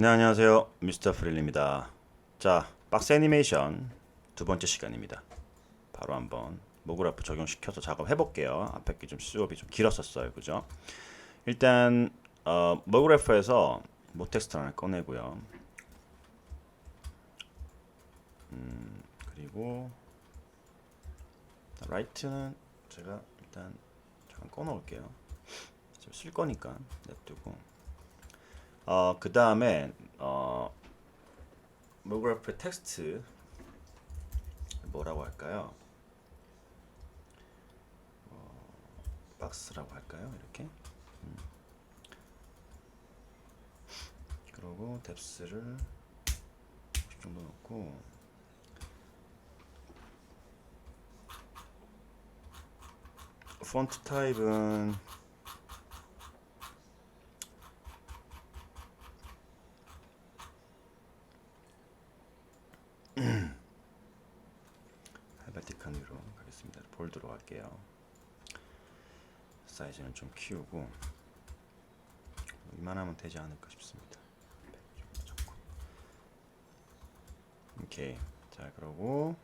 네, 안녕하세요. 미스터 프릴입니다. 자, 박스 애니메이션 두 번째 시간입니다. 바로 한번 모그래프 적용시켜서 작업해 볼게요. 앞에 게 좀 수업이 좀 길었었어요. 그죠? 일단 모그래프에서 모텍스트 하나 꺼내고요. 그리고 라이트는 제가 일단 잠깐 꺼놓을게요. 지금 쓸 거니까 냅두고 그 다음에 모그래프 텍스트 뭐라고 할까요? 박스라고 할까요? 이렇게. 그리고 뎁스를 50 정도 넣고 폰트 타입은 헬베틱한 위로 가겠습니다. 볼드로 할게요. 사이즈는 좀 키우고 이만하면 되지 않을까 싶습니다. 오케이. 자, 그러고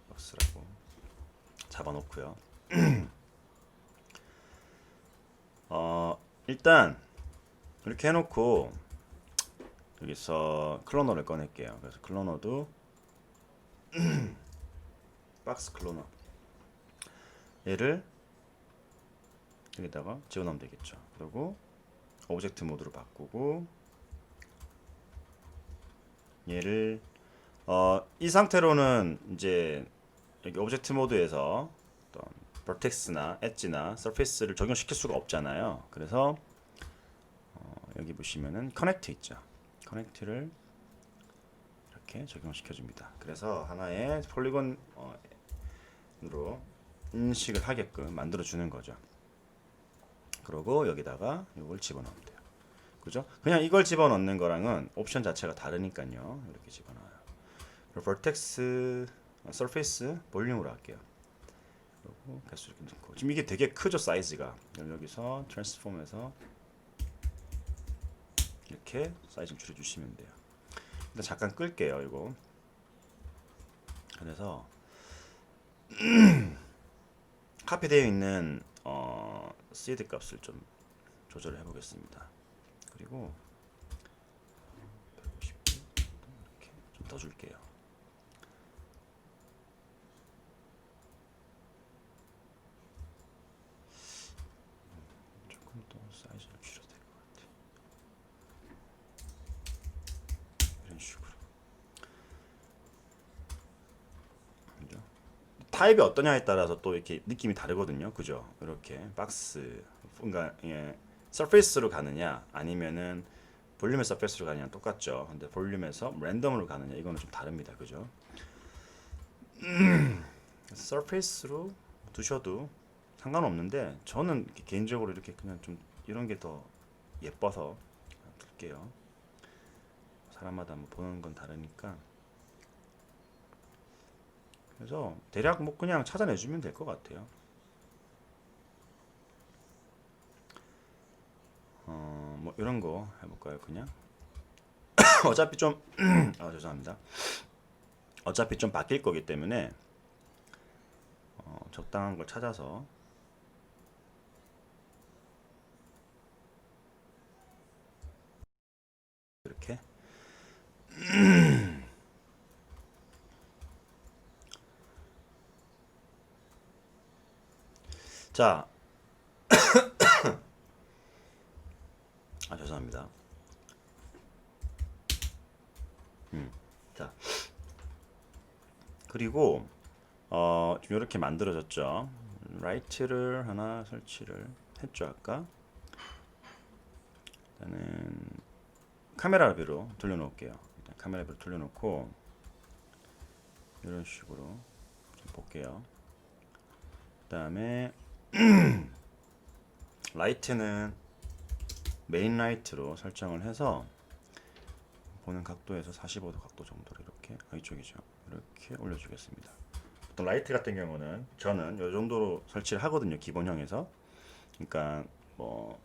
박스라고 잡아놓고요. 일단 이렇게 해놓고 여기서 클로너를 꺼낼게요. 그래서 클로너도 박스 클로너 얘를 여기다가 집어넣으면 되겠죠. 그리고 오브젝트 모드로 바꾸고 얘를 이 상태로는 이제 여기 오브젝트 모드에서 어떤 버텍스나 엣지나 서페이스를 적용시킬 수가 없잖아요. 그래서 여기 보시면은 커넥트 있죠. 커넥트를 이렇게 적용시켜 줍니다. 그래서 하나의 폴리곤으로 인식을 하게끔 만들어 주는 거죠. 그리고 여기다가 이걸 집어넣으면 돼요. 그죠? 그냥 이걸 집어넣는 거랑은 옵션 자체가 다르니까요. 이렇게 집어넣어요. 그리고 버텍스, 서페이스 볼륨으로 할게요. 그리고 개수 이렇게 넣고 지금 이게 되게 크죠, 사이즈가. 여기서 트랜스폼에서 이렇게 사이즈 줄여주시면 돼요. 일단 잠깐 끌게요, 이거. 그래서 카피되어 있는 시드 값을 좀 조절을 해보겠습니다. 그리고 150 이렇게 좀 더 줄게요. 조금 더 사이즈를 줄여도 될 것 같아. 이런 식으로. 그죠? 타입이 어떠냐에 따라서 또 이렇게 느낌이 다르거든요. 그죠? 이렇게 박스, 그러니까 예, 서페이스로 가느냐 아니면은 볼륨의 서페이스로 가느냐 똑같죠. 근데 볼륨에서 랜덤으로 가느냐 이거는 좀 다릅니다. 그죠? 서페이스로 두셔도 상관없는데 저는 개인적으로 이렇게 그냥 좀 이런 게 더 예뻐서 둘게요. 사람마다 뭐 보는 건 다르니까. 그래서 대략 뭐 그냥 찾아내주면 될 것 같아요. 뭐 이런 거 해볼까요? 그냥 어차피 좀 죄송합니다. 어차피 좀 바뀔 거기 때문에 적당한 걸 찾아서 이렇게 자, 죄송합니다. 자, 그리고 지금 이렇게 만들어졌죠. 라이트를 하나 설치를 했죠 아까. 일단은 카메라 뷰로 돌려놓을게요. 일단 카메라 뷰로 돌려놓고 이런 식으로 좀 볼게요. 그 다음에 라이트는 메인 라이트로 설정을 해서 보는 각도에서 45도 각도 정도로 이렇게 이쪽이죠. 이렇게 올려주겠습니다. 보통 라이트 같은 경우는 저는 이 정도로 설치를 하거든요. 기본형에서. 그러니까 뭐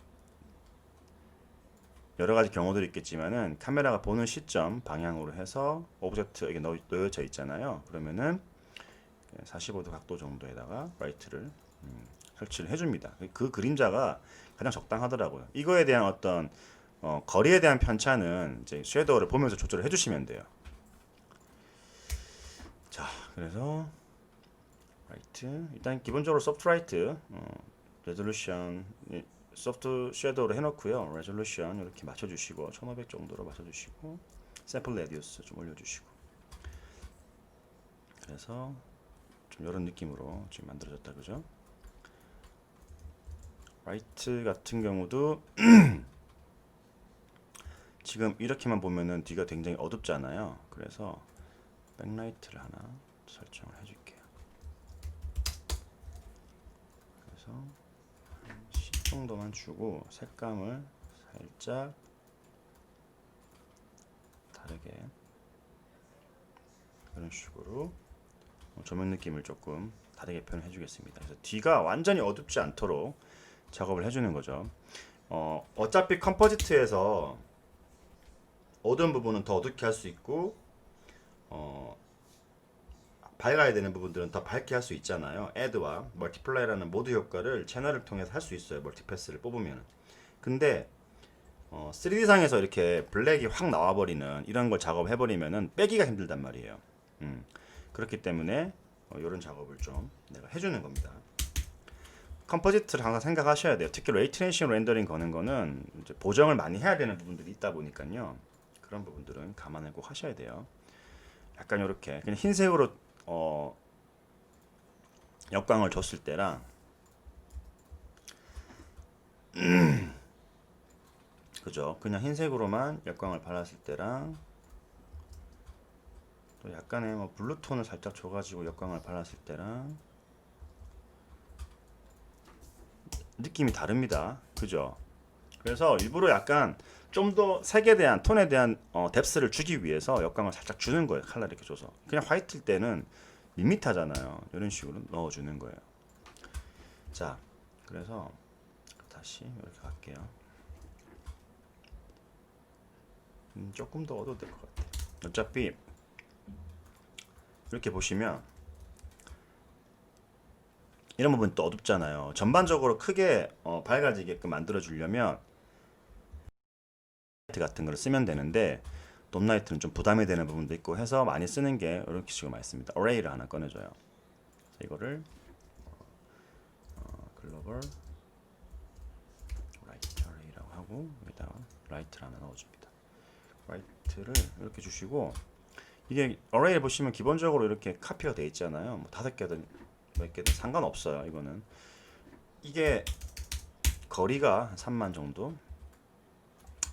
여러 가지 경우들이 있겠지만은 카메라가 보는 시점 방향으로 해서 오브젝트에게 놓여져 있잖아요. 그러면은 45도 각도 정도에다가 라이트를 설치를 해줍니다. 그 그림자가 가장 적당하더라고요. 이거에 대한 어떤 거리에 대한 편차는 이제 섀도우를 보면서 조절을 해주시면 돼요. 자, 그래서 라이트 일단 기본적으로 소프트 라이트 레졸루션 소프트 섀도우로 해놓고요. 레졸루션 이렇게 맞춰주시고 1500 정도로 맞춰주시고 샘플 레디우스 좀 올려주시고 그래서 좀 이런 느낌으로 지금 만들어졌다 그죠? 라이트 같은 경우도 지금 이렇게만 보면은 뒤가 굉장히 어둡잖아요. 그래서 백라이트를 하나 설정을 해줄게요. 그래서 10 정도만 주고 색감을 살짝 다르게 이런 식으로 조명 느낌을 조금 다르게 표현해 주겠습니다. 그래서 뒤가 완전히 어둡지 않도록 작업을 해주는 거죠. 어차피 컴포지트에서 어두운 부분은 더 어둡게 할 수 있고 밝아야 되는 부분들은 더 밝게 할 수 있잖아요. 애드와 멀티플라이라는 모드 효과를 채널을 통해서 할 수 있어요. 멀티패스를 뽑으면. 근데 3D상에서 이렇게 블랙이 확 나와버리는 이런 걸 작업해버리면은 빼기가 힘들단 말이에요. 그렇기 때문에 이런 작업을 좀 내가 해주는 겁니다. 컴포지트를 항상 생각하셔야 돼요. 특히 레이트레이션 렌더링 거는 거는 이제 보정을 많이 해야 되는 부분들이 있다 보니까요. 그런 부분들은 감안을 꼭 하셔야 돼요. 약간 이렇게 그냥 흰색으로 역광을 줬을 때랑 그죠? 그냥 흰색으로만 역광을 발랐을 때랑 또 약간의 뭐 블루톤을 살짝 줘가지고 역광을 발랐을 때랑 느낌이 다릅니다. 그죠? 그래서 일부러 약간 좀 더 색에 대한 톤에 대한 뎁스를 주기 위해서 역광을 살짝 주는 거예요. 칼라 이렇게 줘서 그냥 화이트일 때는 밋밋하잖아요. 이런 식으로 넣어주는 거예요. 자, 그래서 다시 이렇게 갈게요. 조금 더 어두워도 될 것 같아요. 어차피 이렇게 보시면 이런 부분 또 어둡잖아요. 전반적으로 크게 밝아지게끔 만들어 주려면 라이트 같은 걸 쓰면 되는데 돔라이트는 좀 부담이 되는 부분도 있고 해서 많이 쓰는 게 이렇게 식으로 많이 씁니다. 어레이를 하나 꺼내줘요. 이거를 글로벌 라이트 어레이라고 하고 여기다가 라이트를 하나 넣어줍니다. 라이트를 이렇게 주시고 이게 어레이를 보시면 기본적으로 이렇게 카피가 돼 있잖아요. 뭐 5개든 몇 개든 상관없어요. 이거는 이게 거리가 한 3만 정도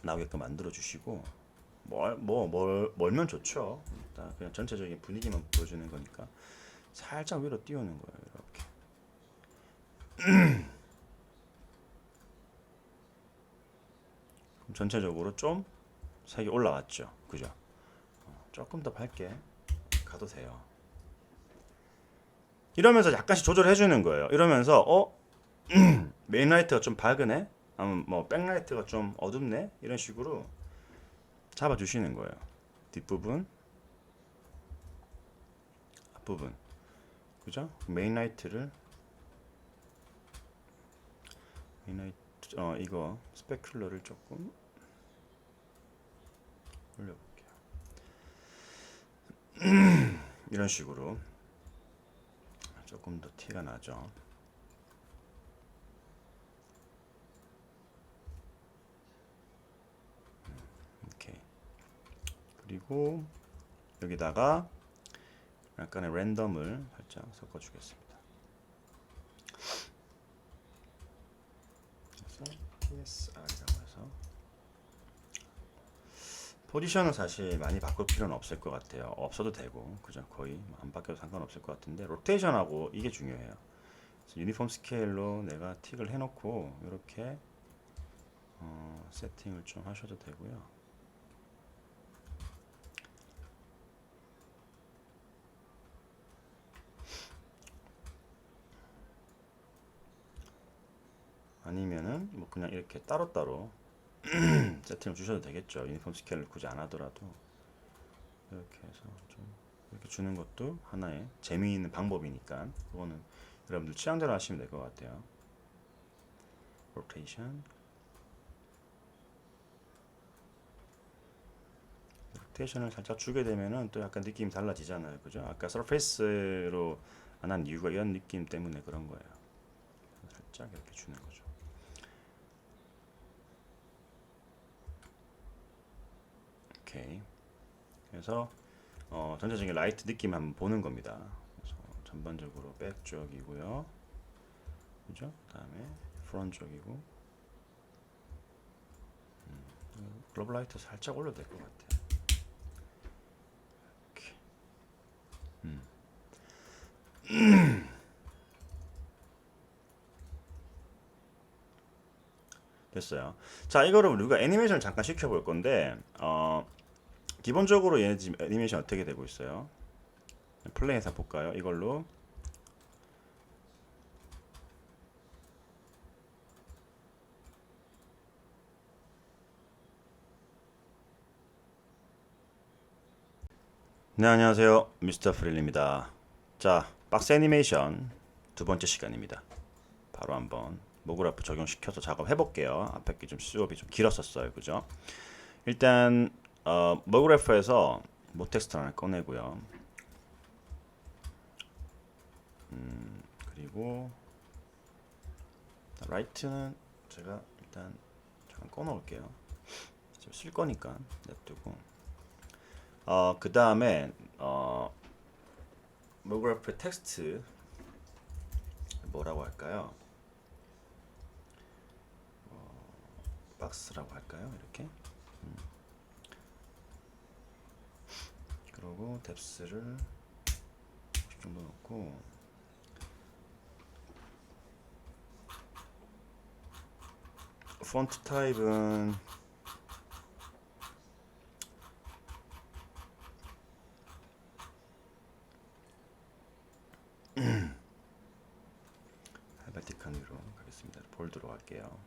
나오게끔 만들어 주시고 멀면 좋죠. 일단 그냥 전체적인 분위기만 보여주는 거니까 살짝 위로 띄우는 거예요. 이렇게 전체적으로 좀 색이 올라왔죠. 그죠? 조금 더 밝게 가도 돼요. 이러면서 약간씩 조절해 주는 거예요. 이러면서 메인 라이트가 좀 밝으네? 아니면 뭐 백라이트가 좀 어둡네? 이런 식으로 잡아 주시는 거예요. 뒷부분, 앞부분. 그죠? 메인 라이트 이거 스페큘러를 조금 올려볼게요. 이런 식으로 조금 더 티가 나죠. 오케이. 그리고 여기다가 약간의 랜덤을 살짝 섞어주겠습니다. 그래서 PSR이라고 해서 포지션은 사실 많이 바꿀 필요는 없을 것 같아요. 없어도 되고 그죠? 거의 안 바뀌어도 상관없을 것 같은데 로테이션하고 이게 중요해요. 그래서 유니폼 스케일로 내가 틱을 해놓고 이렇게 세팅을 좀 하셔도 되고요. 아니면은 뭐 그냥 이렇게 따로따로 세팅을 주셔도 되겠죠. 유니폼 스케일을 굳이 안 하더라도 이렇게 해서 좀 이렇게 주는 것도 하나의 재미있는 방법이니까 그거는 여러분들 취향대로 하시면 될 것 같아요. 로테이션, 로테이션을 살짝 주게 되면은 또 약간 느낌이 달라지잖아요, 그죠? 아까 서페이스로 안 한 이유가 이런 느낌 때문에 그런 거예요. 살짝 이렇게 주는 거죠. 오케이. 그래서 전체적인 라이트 느낌 한번 보는 겁니다. 그래서 전반적으로 백 쪽이고요, 그죠? 그다음에 프론트 쪽이고, 글로벌 라이트 살짝 올려도 될 것 같아요. 이렇게. 됐어요. 자, 이거를 우리가 애니메이션을 잠깐 시켜볼 건데, 기본적으로 얘네 지금 애니메이션 어떻게 되고 있어요? 플레이해서 볼까요? 이걸로. 네, 안녕하세요. 미스터 프릴입니다. 자, 박스 애니메이션 두 번째 시간입니다. 바로 한번 모그래프 적용시켜서 작업해 볼게요. 앞에 게 좀 수업이 좀 길었었어요, 그죠? 일단 모그래프에서 모텍스트 하나 꺼내고요. 그리고 라이트는 제가 일단 잠깐 꺼놓을게요. 쓸 거니까 냅두고. 그 다음에 모그래프 텍스트 뭐라고 할까요? 박스라고 할까요? 이렇게. 그리고 뎁스를 이 정도 넣고, 폰트 타입은 알바틱한 위로 가겠습니다. 볼드로 할게요.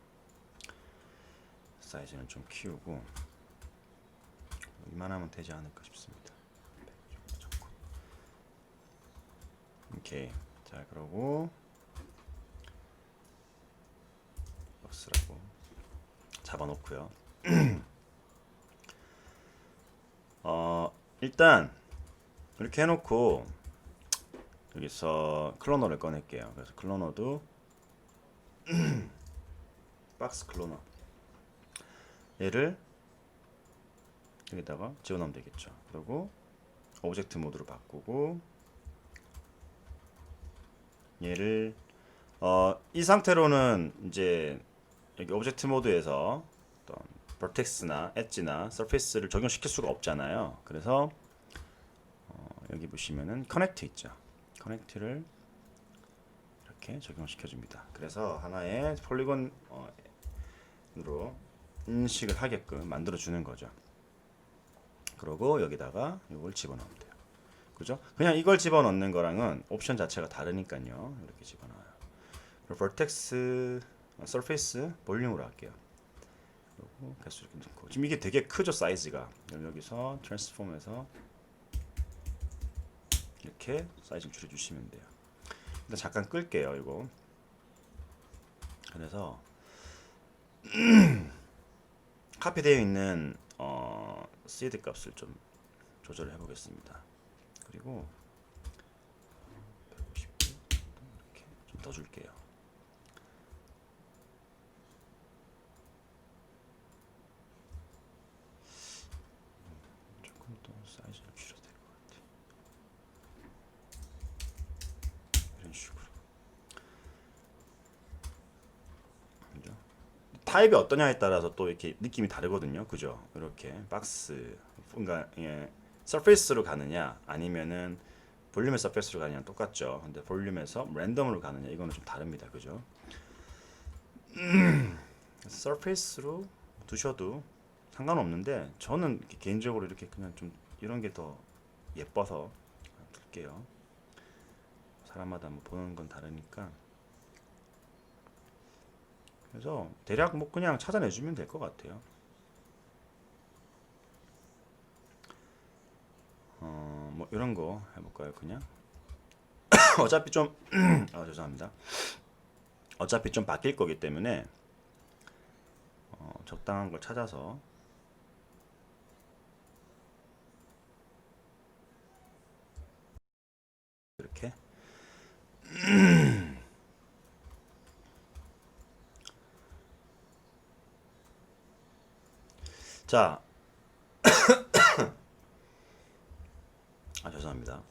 사이즈는 좀 키우고 이만하면 되지 않을까 싶습니다. 오케이. 자, 그러고 박스라고 잡아놓고요. 일단 이렇게 해놓고 여기서 클로너를 꺼낼게요. 그래서 클로너도 박스 클로너, 얘를 여기다가 집어넣으면 되겠죠. 그리고 오브젝트 모드로 바꾸고, 얘를 이 상태로는 이제 여기 오브젝트 모드에서 어떤 버텍스나 엣지나 서페이스를 적용시킬 수가 없잖아요. 그래서 여기 보시면은 커넥트 있죠. 커넥트를 이렇게 적용시켜 줍니다. 그래서 하나의 폴리곤으로 인식을 하게끔 만들어 주는 거죠. 그리고 여기다가 이걸 집어넣으면 돼요. 그죠? 그냥 이걸 집어넣는 거랑은 옵션 자체가 다르니까요. 이렇게 집어넣어요. 그리고 버텍스, 서페이스 볼륨으로 할게요. 그리고 개수 이렇게 넣고, 지금 이게 되게 크죠, 사이즈가. 여기서 트랜스폼에서 이렇게 사이즈 줄여주시면 돼요. 일단 잠깐 끌게요, 이거. 그래서 카피되어 있는 시드 값을 좀 조절을 해보겠습니다. 그리고 150도 이렇게 좀 떠줄게요. 조금 더 사이즈를 줄여도 될 것 같아요. 이런 식으로. 그죠? 타입이 어떠냐에 따라서 또 이렇게 느낌이 다르거든요. 그죠? 이렇게 박스, 그러니까 예, 서페이스로 가느냐 아니면은 볼륨의 서페이스로 가느냐 똑같죠. 근데 볼륨에서 랜덤으로 가느냐 이거는 좀 다릅니다. 그죠? 서페이스로 두셔도 상관없는데 저는 개인적으로 이렇게 그냥 좀 이런 게 더 예뻐서 둘게요. 사람마다 뭐 보는 건 다르니까. 그래서 대략 뭐 그냥 찾아내주면 될 것 같아요. 이런 거 해볼까요? 그냥 어차피 좀 죄송합니다. 어차피 좀 바뀔 거기 때문에 적당한 걸 찾아서 이렇게 자, 죄송합니다.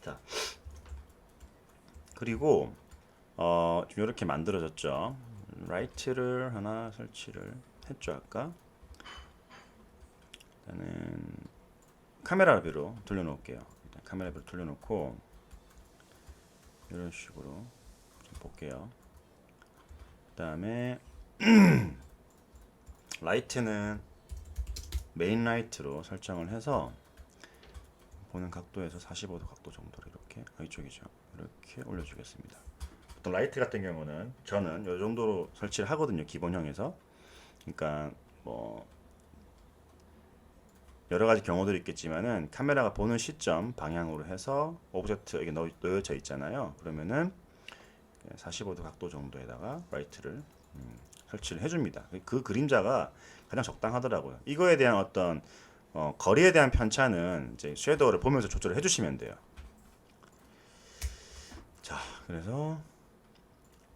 자, 그리고 지금 이렇게 만들어졌죠. 라이트를 하나 설치를 했죠 아까. 일단은 카메라 뷰로 돌려놓을게요. 일단 카메라 뷰로 돌려놓고 이런 식으로 좀 볼게요. 그 다음에 라이트는 메인 라이트로 설정을 해서 보는 각도에서 45도 각도 정도로 이렇게 이쪽이죠. 이렇게 올려주겠습니다. 보통 라이트 같은 경우는 저는 이 정도로 설치를 하거든요. 기본형에서. 그러니까 뭐 여러 가지 경우들이 있겠지만은 카메라가 보는 시점 방향으로 해서 오브젝트 여기 놓여져 있잖아요. 그러면은 45도 각도 정도에다가 라이트를 설치를 해줍니다. 그 그림자가 가장 적당하더라고요. 이거에 대한 어떤 거리에 대한 편차는 이제 섀도우를 보면서 조절을 해주시면 돼요. 자, 그래서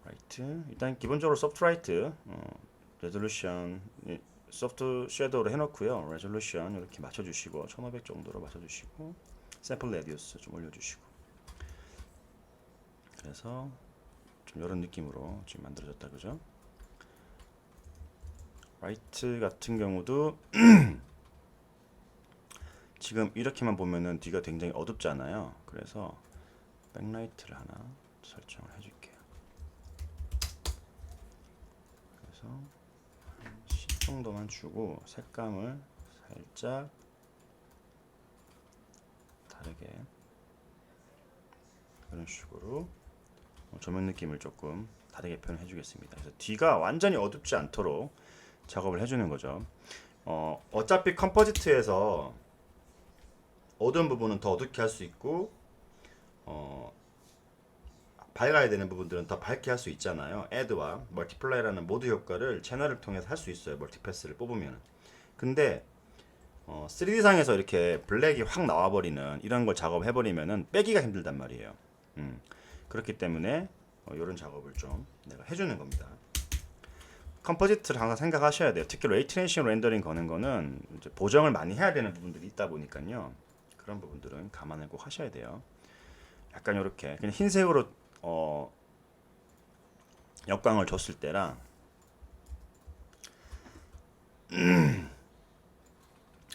라이트 일단 기본적으로 소프트 라이트 레졸루션 소프트 섀도우를 해놓고요. 레졸루션 이렇게 맞춰주시고 1500 정도로 맞춰주시고 샘플 레디우스 좀 올려주시고 그래서 좀 이런 느낌으로 지금 만들어졌다 그죠? 라이트 같은 경우도 지금 이렇게만 보면은 뒤가 굉장히 어둡잖아요. 그래서 백라이트를 하나 설정을 해줄게요. 그래서 10 정도만 주고 색감을 살짝 다르게 이런 식으로 조명 느낌을 조금 다르게 표현해 주겠습니다. 그래서 뒤가 완전히 어둡지 않도록 작업을 해주는 거죠. 어차피 컴포지트에서 어두운 부분은 더 어둡게 할 수 있고 밝아야 되는 부분들은 더 밝게 할 수 있잖아요. 애드와 멀티플라이라는 모드 효과를 채널을 통해서 할 수 있어요. 멀티패스를 뽑으면. 근데 3D상에서 이렇게 블랙이 확 나와버리는 이런 걸 작업해버리면은 빼기가 힘들단 말이에요. 그렇기 때문에 이런 작업을 좀 내가 해주는 겁니다. 컴포지트를 항상 생각하셔야 돼요. 특히 레이트레이션 렌더링 거는 거는 이제 보정을 많이 해야 되는 부분들이 있다 보니까요. 그런 부분들은 감안을 꼭 하셔야 돼요. 약간 이렇게 그냥 흰색으로 역광을 줬을 때랑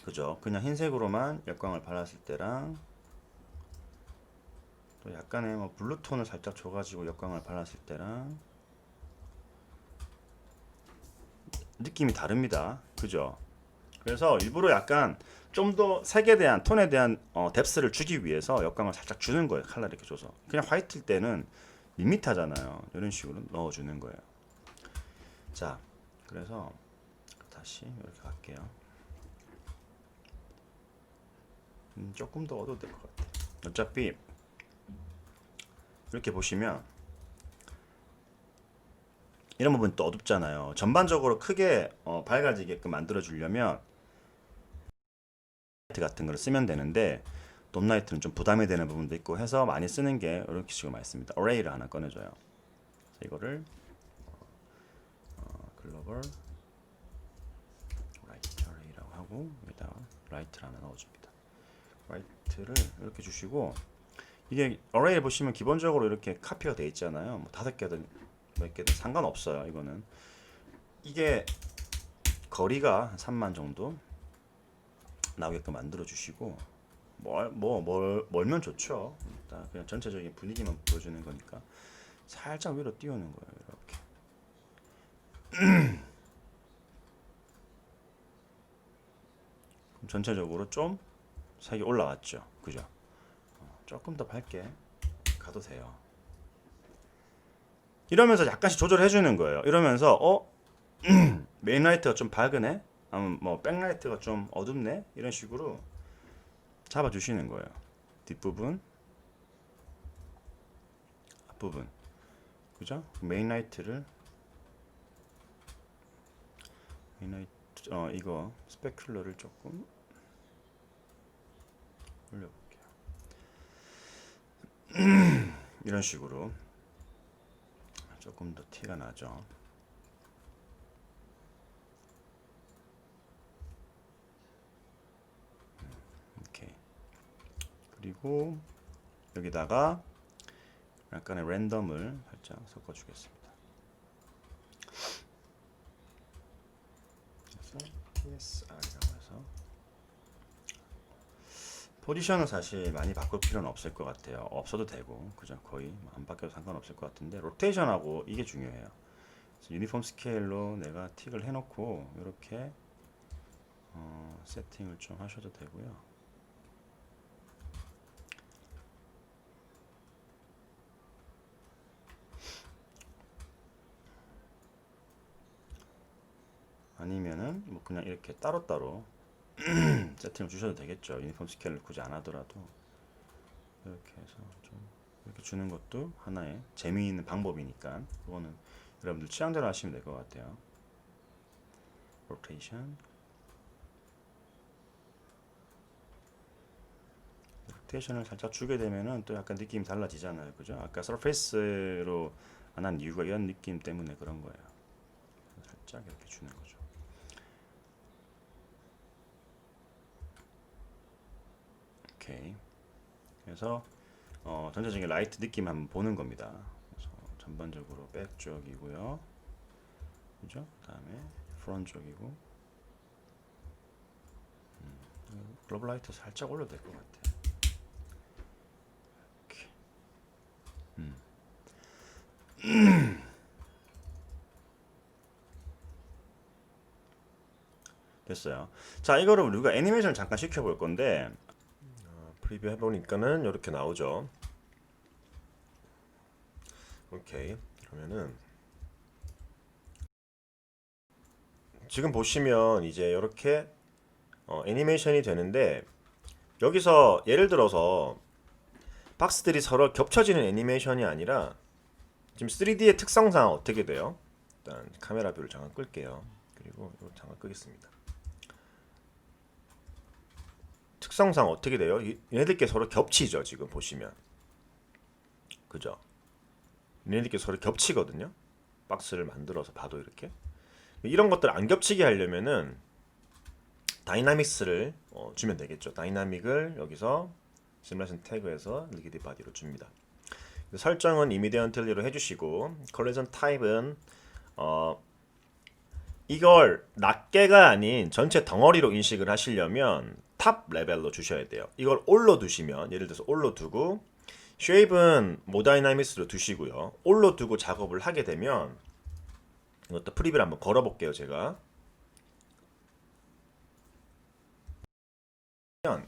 그죠? 그냥 흰색으로만 역광을 발랐을 때랑 또 약간의 뭐 블루톤을 살짝 줘가지고 역광을 발랐을 때랑 느낌이 다릅니다. 그죠? 그래서 일부러 약간 좀 더 색에 대한 톤에 대한 뎁스를 주기 위해서 역광을 살짝 주는 거예요. 칼라 이렇게 줘서. 그냥 화이트일 때는 밋밋하잖아요. 이런 식으로 넣어주는 거예요. 자, 그래서 다시 이렇게 갈게요. 조금 더 어두워도 될 것 같아요. 어차피 이렇게 보시면 이런 부분 또 어둡잖아요. 전반적으로 크게 밝아지게끔 만들어 주려면 라이트 같은 걸 쓰면 되는데 돔라이트는 좀 부담이 되는 부분도 있고 해서 많이 쓰는 게 이렇게 식으로 많이 씁니다. 어레이를 하나 꺼내줘요. 이거를 글로벌 라이트 어레이라고 하고 여기다가 라이트를 하나 넣어줍니다. 라이트를 이렇게 주시고 이게 어레이 보시면 기본적으로 이렇게 카피가 돼 있잖아요. 뭐 5개든 몇 개든 상관없어요. 이거는 이게 거리가 한 3만 정도 나오게끔 만들어 주시고 멀면 좋죠. 일단 그냥 전체적인 분위기만 보여주는 거니까 살짝 위로 띄우는 거예요. 이렇게 전체적으로 좀 색이 올라왔죠. 그죠? 조금 더 밝게 가도 돼요. 이러면서 약간씩 조절해 주는 거예요. 이러면서 메인 라이트가 좀 밝으네? 뭐 백라이트가 좀 어둡네 이런 식으로 잡아주시는 거예요. 뒷부분, 앞부분, 그죠? 메인 라이트 이거 스페큘러를 조금 올려볼게요. 이런 식으로 조금 더 티가 나죠. 오케이. 그리고 여기다가 약간의 랜덤을 살짝 섞어주겠습니다. 그래서 PSR이라고 해서 포지션은 사실 많이 바꿀 필요는 없을 것 같아요. 없어도 되고, 그죠? 거의 안 바뀌어도 상관없을 것 같은데 로테이션하고 이게 중요해요. 그래서 유니폼 스케일로 내가 틱을 해놓고 이렇게 세팅을 좀 하셔도 되고요. 아니면은 뭐 그냥 이렇게 따로따로 세팅을 주셔도 되겠죠. 유니폼 스케일을 굳이 안 하더라도 이렇게 해서 좀 이렇게 주는 것도 하나의 재미있는 방법이니까 그거는 여러분들 취향대로 하시면 될 것 같아요. 로테이션, 로테이션을 살짝 주게 되면은 또 약간 느낌이 달라지잖아요, 그죠? 아까 서페이스로 안 한 이유가 이런 느낌 때문에 그런 거예요. 살짝 이렇게 주는 거죠. 오케이. 그래서 전체적인 라이트 느낌 한번 보는 겁니다. 그래서 전반적으로 백 쪽이고요, 그죠? 그다음에 프론트 쪽이고, 글로벌 라이트 살짝 올려도 될 것 같아요. 이렇게. 됐어요. 자, 이거를 우리가 애니메이션을 잠깐 시켜볼 건데 프리뷰 해보니까는 이렇게 나오죠. 오케이. 그러면은 지금 보시면 이제 이렇게 애니메이션이 되는데 여기서 예를 들어서 박스들이 서로 겹쳐지는 애니메이션이 아니라 지금 3D의 특성상 어떻게 돼요? 일단 카메라 뷰를 잠깐 끌게요. 그리고 이거 잠깐 끄겠습니다. 특성상 어떻게 돼요? 얘네들끼리 서로 겹치죠. 지금 보시면 그죠? 얘네들끼리 서로 겹치거든요. 박스를 만들어서 봐도 이렇게 이런 것들 안 겹치게 하려면은 다이나믹스를 주면 되겠죠. 다이나믹을 여기서 시뮬레이션 태그에서 리기드 바디로 줍니다. 설정은 이미디언틀리로 해주시고 컬리전 타입은 이걸 낱개가 아닌 전체 덩어리로 인식을 하시려면 탑 레벨로 주셔야 돼요. 이걸 올로 두시면 예를 들어서 올로 두고 쉐입은 모다이나믹스로 두시고요. 올로 두고 작업을 하게 되면 이것도 프리뷰를 한번 걸어볼게요. 제가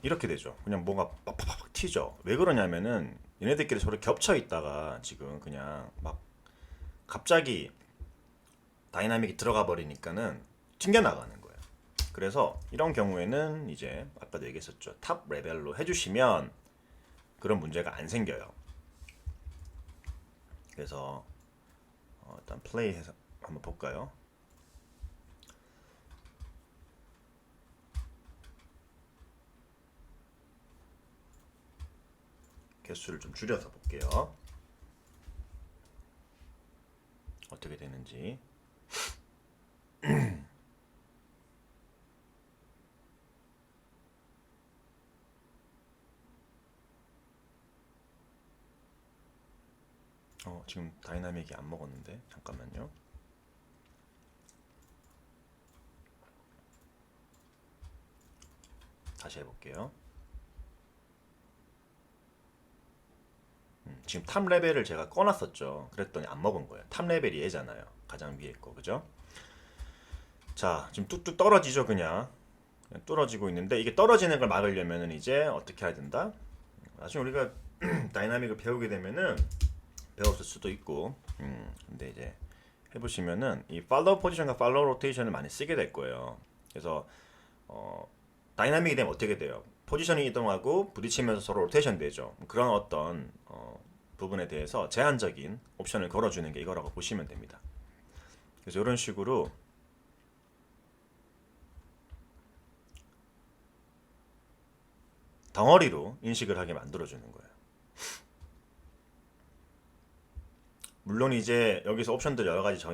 이렇게 되죠. 그냥 뭔가 팍팍팍 튀죠. 왜 그러냐면은 얘네들끼리 서로 겹쳐 있다가 지금 그냥 막 갑자기 다이나믹이 들어가 버리니까는 튕겨 나가는 거예요. 그래서 이런 경우에는 이제 아까도 얘기했었죠. 탑 레벨로 해주시면 그런 문제가 안 생겨요. 그래서 일단 플레이해서 한번 볼까요? 개수를 좀 줄여서 볼게요. 어떻게 되는지. 지금 다이나믹이 안 먹었는데 잠깐만요. 다시 해볼게요. 지금 탑 레벨을 제가 꺼놨었죠. 그랬더니 안 먹은 거예요. 탑 레벨이 얘잖아요. 가장 위에 거, 그죠? 자, 지금 뚝뚝 떨어지죠, 그냥 떨어지고 있는데 이게 떨어지는 걸 막으려면은 이제 어떻게 해야 된다? 나중에 우리가 다이나믹을 배우게 되면은 배웠을 수도 있고, 근데 이제 해보시면은 이 팔로우 포지션과 팔로우 로테이션을 많이 쓰게 될 거예요. 그래서 다이나믹이 되면 어떻게 돼요? 포지션이 이동하고 부딪히면서 서로 로테이션 되죠. 그런 어떤 부분에 대해서 제한적인 옵션을 걸어주는 게 이거라고 보시면 됩니다. 그래서 이런 식으로 덩어리로 인식을 하게 만들어주는 거예요. 물론 이제 여기서 옵션들 여러 가지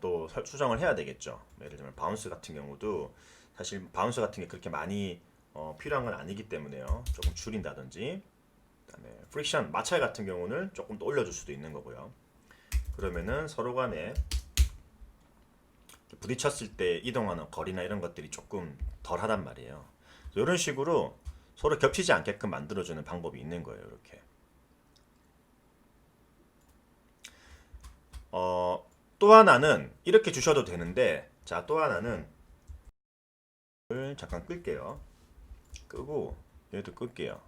또 수정을 해야 되겠죠. 예를 들면 바운스 같은 경우도 사실 바운스 같은 게 그렇게 많이 필요한 건 아니기 때문에요. 조금 줄인다든지, 그다음에 프릭션 마찰 같은 경우는 조금 더 올려줄 수도 있는 거고요. 그러면은 서로 간에 부딪혔을 때 이동하는 거리나 이런 것들이 조금 덜하단 말이에요. 이런 식으로 서로 겹치지 않게끔 만들어주는 방법이 있는 거예요. 이렇게. 또 하나는 이렇게 주셔도 되는데, 자, 또 하나는 잠깐 끌게요. 끄고 얘도 끌게요.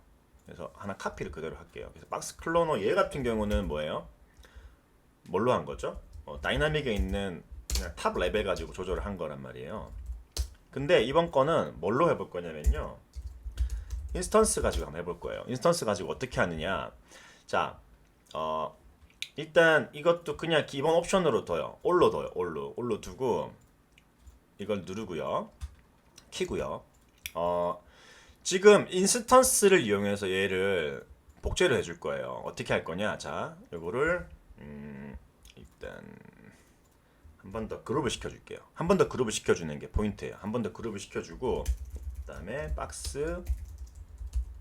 그래서 하나 카피를 그대로 할게요. 그래서 박스 클로너 얘 같은 경우는 뭐예요? 뭘로 한 거죠? 다이나믹에 있는 그냥 탑 레벨 가지고 조절을 한 거란 말이에요. 근데 이번 거는 뭘로 해볼 거냐면요, 인스턴스 가지고 한번 해볼 거예요. 인스턴스 가지고 어떻게 하느냐. 자, 일단 이것도 그냥 기본 옵션으로 둬요. 올로 둬요. 올로 두고 이걸 누르고요, 키고요. 지금 인스턴스를 이용해서 얘를 복제를 해줄 거예요. 어떻게 할 거냐. 자, 요거를 일단 한 번 더 그룹을 시켜줄게요. 한 번 더 그룹을 시켜주는 게 포인트예요. 한 번 더 그룹을 시켜주고, 그 다음에 박스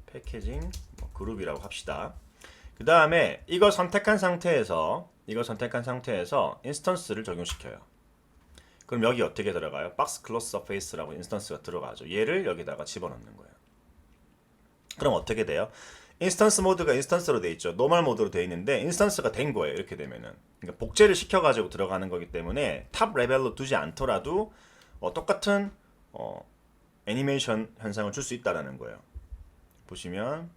패키징 그룹이라고 합시다. 그 다음에 이걸 선택한 상태에서 인스턴스를 적용시켜요. 그럼 여기 어떻게 들어가요? 박스 클로스 서페이스라고 인스턴스가 들어가죠. 얘를 여기다가 집어넣는 거예요. 그럼 어떻게 돼요? 인스턴스 모드가 인스턴스로 돼 있죠. 노멀 모드로 돼 있는데 인스턴스가 된 거예요. 이렇게 되면은. 그러니까 복제를 시켜가지고 들어가는 거기 때문에 탑 레벨로 두지 않더라도 똑같은 애니메이션 현상을 줄 수 있다라는 거예요. 보시면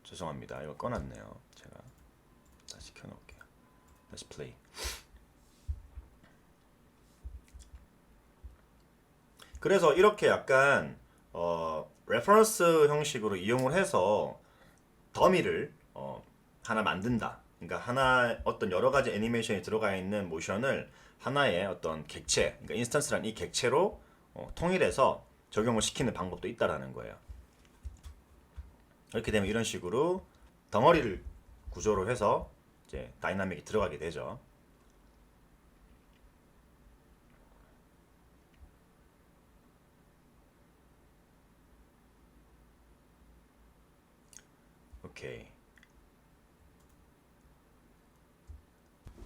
죄송합니다. 이거 꺼놨네요. 제가 다시 켜놓을게요. 다시 플레이. 그래서 이렇게 약간 레퍼런스 형식으로 이용을 해서 더미를 하나 만든다. 그러니까 하나 어떤 여러 가지 애니메이션이 들어가 있는 모션을 하나의 어떤 객체, 그러니까 인스턴스란 이 객체로 통일해서 적용을 시키는 방법도 있다라는 거예요. 이렇게 되면 이런 식으로 덩어리를 구조로 해서 이제 다이나믹이 들어가게 되죠. 오케이.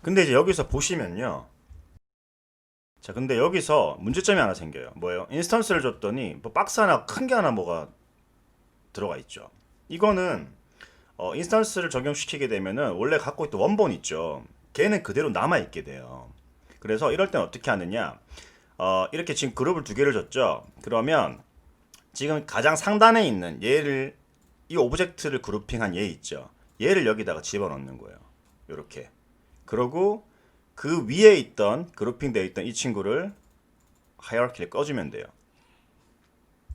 근데 이제 여기서 보시면요. 자, 근데 여기서 문제점이 하나 생겨요. 뭐예요? 인스턴스를 줬더니 뭐 박스 하나 큰 게 하나 뭐가 들어가 있죠. 이거는 인스턴스를 적용시키게 되면은 원래 갖고 있던 원본 있죠. 걔는 그대로 남아 있게 돼요. 그래서 이럴 땐 어떻게 하느냐? 이렇게 지금 그룹을 두 개를 줬죠. 그러면 지금 가장 상단에 있는 얘를, 이 오브젝트를 그룹핑한 얘 있죠. 얘를 여기다가 집어넣는 거예요. 이렇게. 그러고 그 위에 있던 그룹핑 되어 있던 이 친구를 하이어라키를 꺼주면 돼요.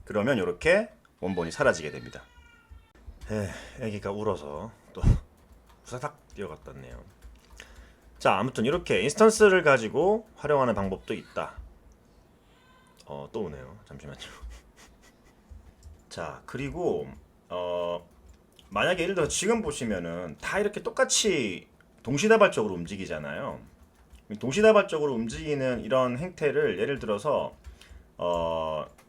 그러면 이렇게 원본이 사라지게 됩니다. 애기가 울어서 또 후사닥 뛰어갔다 왔네요. 자, 아무튼 이렇게 인스턴스를 가지고 활용하는 방법도 있다. 또 오네요. 잠시만요. 자, 그리고 만약에 예를 들어 지금 보시면은 다 이렇게 똑같이 동시다발적으로 움직이잖아요. 동시다발적으로 움직이는 이런 행태를 예를 들어서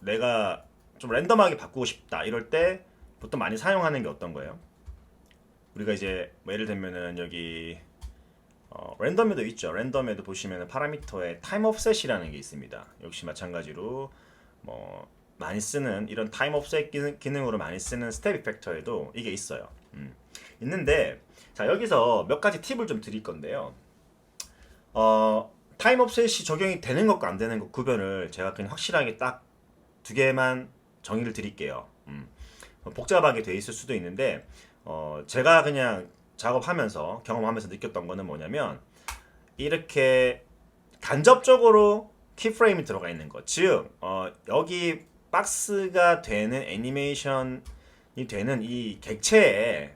내가 좀 랜덤하게 바꾸고 싶다 이럴 때 보통 많이 사용하는 게 어떤 거예요? 우리가 이제 뭐 예를 들면은 여기 랜덤에도 있죠. 랜덤에도 보시면은 파라미터에 타임 옵셋이라는 게 있습니다. 역시 마찬가지로 뭐 많이 쓰는 이런 타임 옵셋 기능으로 많이 쓰는 스텝 이펙터에도 이게 있어요. 있는데 자, 여기서 몇 가지 팁을 좀 드릴 건데요. 타임 옵셋이 적용이 되는 것과 안 되는 것 구별을 제가 그냥 확실하게 딱 두 개만 정의를 드릴게요. 복잡하게 돼 있을 수도 있는데 제가 그냥 작업하면서 경험하면서 느꼈던 거는 뭐냐면 이렇게 간접적으로 키프레임이 들어가 있는 것. 즉 여기 박스가 되는 애니메이션이 되는 이 객체에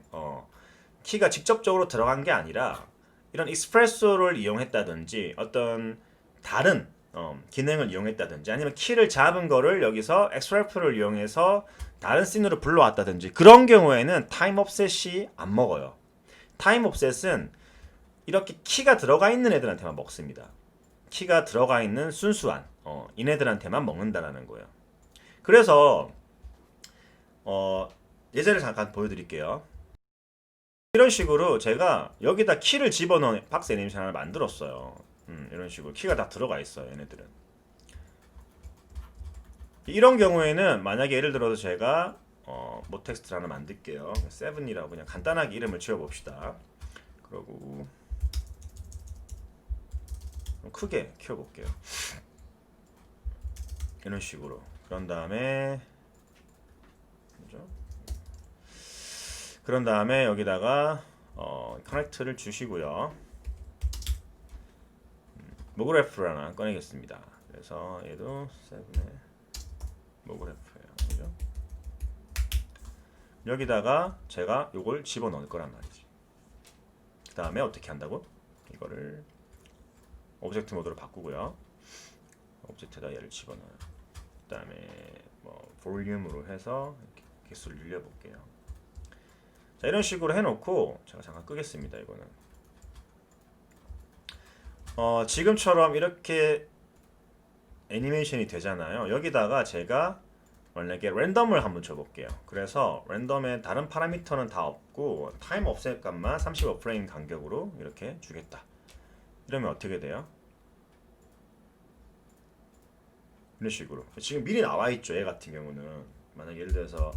키가 직접적으로 들어간 게 아니라 이런 익스프레소를 이용했다든지 어떤 다른 기능을 이용했다든지 아니면 키를 잡은 거를 여기서 엑스트래프를 이용해서 다른 씬으로 불러왔다든지 그런 경우에는 타임 옵셋이 안 먹어요. 타임 옵셋은 이렇게 키가 들어가 있는 애들한테만 먹습니다. 키가 들어가 있는 순수한 얘네들한테만 먹는다라는 거예요. 그래서 예제를 잠깐 보여드릴게요. 이런 식으로 제가 여기다 키를 집어넣은 박스 애니메이션 하나를 만들었어요. 이런 식으로 키가 다 들어가 있어요. 얘네들은. 이런 경우에는 만약에 예를 들어서 제가 뭐 텍스트를 하나 만들게요. 7이라고 그냥 간단하게 이름을 지어봅시다. 그리고 크게 키워볼게요. 이런 식으로. 그런 다음에 그죠? 그런 다음에 여기다가 커넥트를 주시고요. 모그래프를 하나 꺼내겠습니다. 그래서 얘도 7의 모그래프예요. 그죠? 여기다가 제가 요걸 집어넣을 거란 말이지. 그 다음에 어떻게 한다고? 이거를 오브젝트 모드로 바꾸고요. 오브젝트에다 얘를 집어넣어요. 그 다음에 뭐 볼륨으로 해서 이렇게 개수를 늘려볼게요. 자, 이런 식으로 해놓고 제가 잠깐 끄겠습니다. 이거는 지금처럼 이렇게 애니메이션이 되잖아요. 여기다가 제가 만약에 랜덤을 한번 줘볼게요. 그래서 랜덤에 다른 파라미터는 다 없고 타임 옵셋 값만 35프레임 간격으로 이렇게 주겠다. 이러면 어떻게 돼요? 이런 식으로 지금 미리 나와 있죠. 얘 같은 경우는 만약 예를 들어서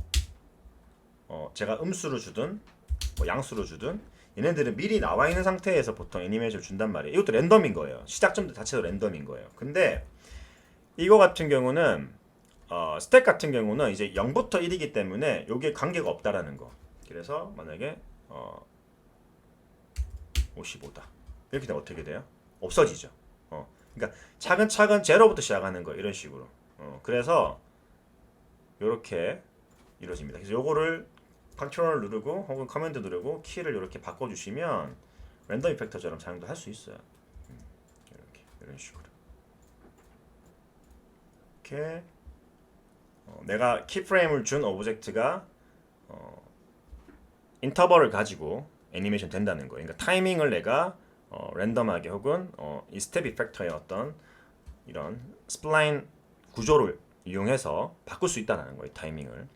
제가 음수로 주든 뭐 양수로 주든 얘네들은 미리 나와 있는 상태에서 보통 애니메이션을 준단 말이에요. 이것도 랜덤인 거예요. 시작점 자체도 랜덤인 거예요. 근데 이거 같은 경우는 스택 같은 경우는 이제 0부터 1이기 때문에 여기에 관계가 없다라는 거. 그래서 만약에 55다. 이렇게 되면 어떻게 돼요? 없어지죠. 그러니까 차근차근 제로부터 시작하는 거 이런 식으로. 그래서 이렇게 이루어집니다. 그래서 요거를 컨트롤 누르고 혹은 커맨드 누르고 키를 이렇게 바꿔주시면 랜덤 이펙터처럼 사용도 할 수 있어요. 이렇게 이런 식으로. 이렇게 내가 키프레임을 준 오브젝트가 인터벌을 가지고 애니메이션 된다는 거예요. 그러니까 타이밍을 내가 랜덤하게 혹은 이 스텝 이펙터의 어떤 이런 스플라인 구조를 이용해서 바꿀 수 있다는 거예요. 타이밍을.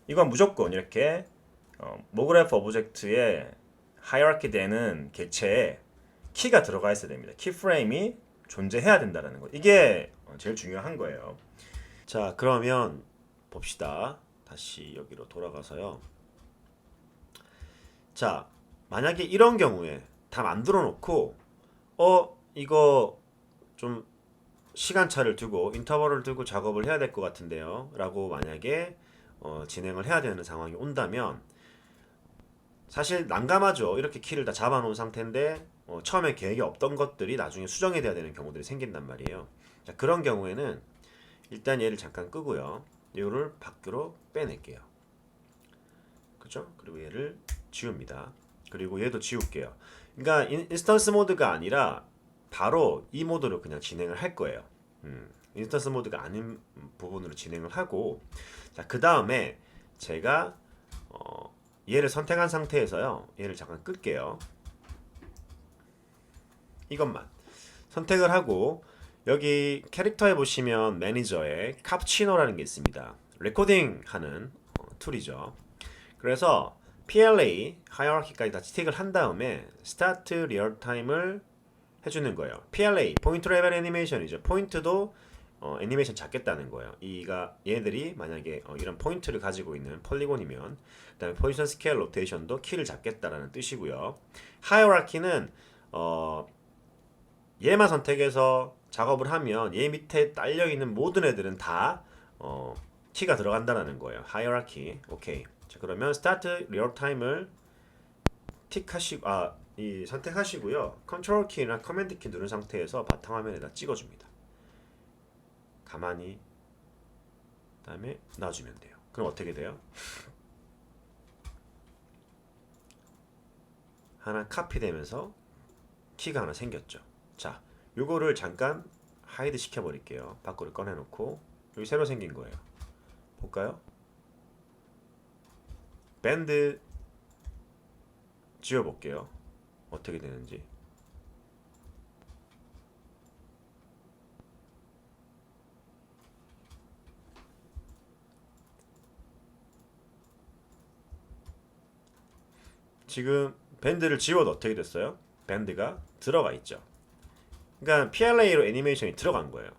이건 무조건 이렇게 모그래프 오브젝트에 하이어라키 되는 객체에 키가 들어가 있어야 됩니다. 키프레임이 존재해야 된다는 거. 이게 제일 중요한 거예요. 자, 그러면 봅시다. 다시 여기로 돌아가서요. 자, 만약에 이런 경우에 다 만들어 놓고 이거 좀 시간차를 두고 인터벌을 두고 작업을 해야 될 것 같은데요 라고 만약에 진행을 해야 되는 상황이 온다면 사실 난감하죠. 이렇게 키를 다 잡아 놓은 상태인데 처음에 계획이 없던 것들이 나중에 수정이 돼야 되는 경우들이 생긴단 말이에요. 자, 그런 경우에는 일단 얘를 잠깐 끄고요. 얘를 밖으로 빼낼게요. 그죠? 그리고 얘를 지웁니다. 그리고 얘도 지울게요. 그러니까 인스턴스 모드가 아니라 바로 이 모드로 그냥 진행을 할 거예요. 인스턴스 모드가 아닌 부분으로 진행을 하고, 자, 그 다음에 제가 얘를 선택한 상태에서요. 얘를 잠깐 끌게요. 이것만 선택을 하고 여기 캐릭터에 보시면 매니저에 카푸치노라는 게 있습니다. 레코딩 하는 툴이죠. 그래서 PLA 하이어라키까지 다 채택을 한 다음에 스타트 리얼타임을 해주는 거예요. PLA 포인트 레벨 애니메이션이죠. 포인트도 애니메이션 잡겠다는 거예요. 얘들이 만약에 이런 포인트를 가지고 있는 폴리곤이면, 그다음에 포지션 스케일 로테이션도 키를 잡겠다라는 뜻이고요. 하이어라키는 얘만 선택해서 작업을 하면 얘 밑에 딸려 있는 모든 애들은 다 키가 들어간다는 거예요. 하이어라키. 오케이. 자, 그러면 스타트 리얼 타임을 이 선택하시고요. 컨트롤 키나 커맨드 키 누른 상태에서 바탕화면에다 찍어줍니다. 가만히 그다음에 놔주면 돼요. 그럼 어떻게 돼요? 하나 카피되면서 키가 하나 생겼죠. 자, 요거를 잠깐 하이드 시켜버릴게요. 밖으로 꺼내놓고 여기 새로 생긴 거예요. 볼까요? 밴드 지워볼게요. 어떻게 되는지. 지금 밴드를 지워도 어떻게 됐어요? 밴드가 들어가 있죠. 그러니까 PLA로 애니메이션이 들어간 거예요.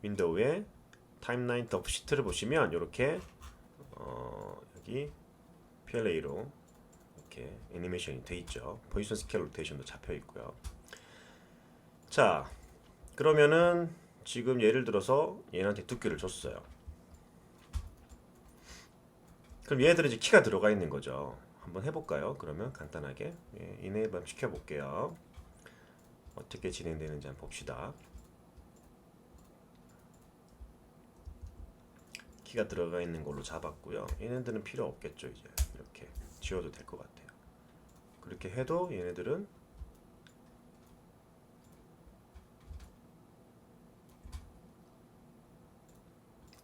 윈도우에 타임라인 더 시트를 보시면 이렇게 여기 PLA로 이렇게 애니메이션이 돼 있죠. 포지션 스케일 로테이션도 잡혀 있고요. 자, 그러면은 지금 예를 들어서 얘한테 두께를 줬어요. 그럼 얘네들은 이제 키가 들어가 있는 거죠. 한번 해볼까요? 그러면 간단하게 이네이블 시켜볼게요. 어떻게 진행되는지 한번 봅시다. 키가 들어가 있는 걸로 잡았고요. 얘네들은 필요 없겠죠. 이제 이렇게 지워도 될 것 같아요. 그렇게 해도 얘네들은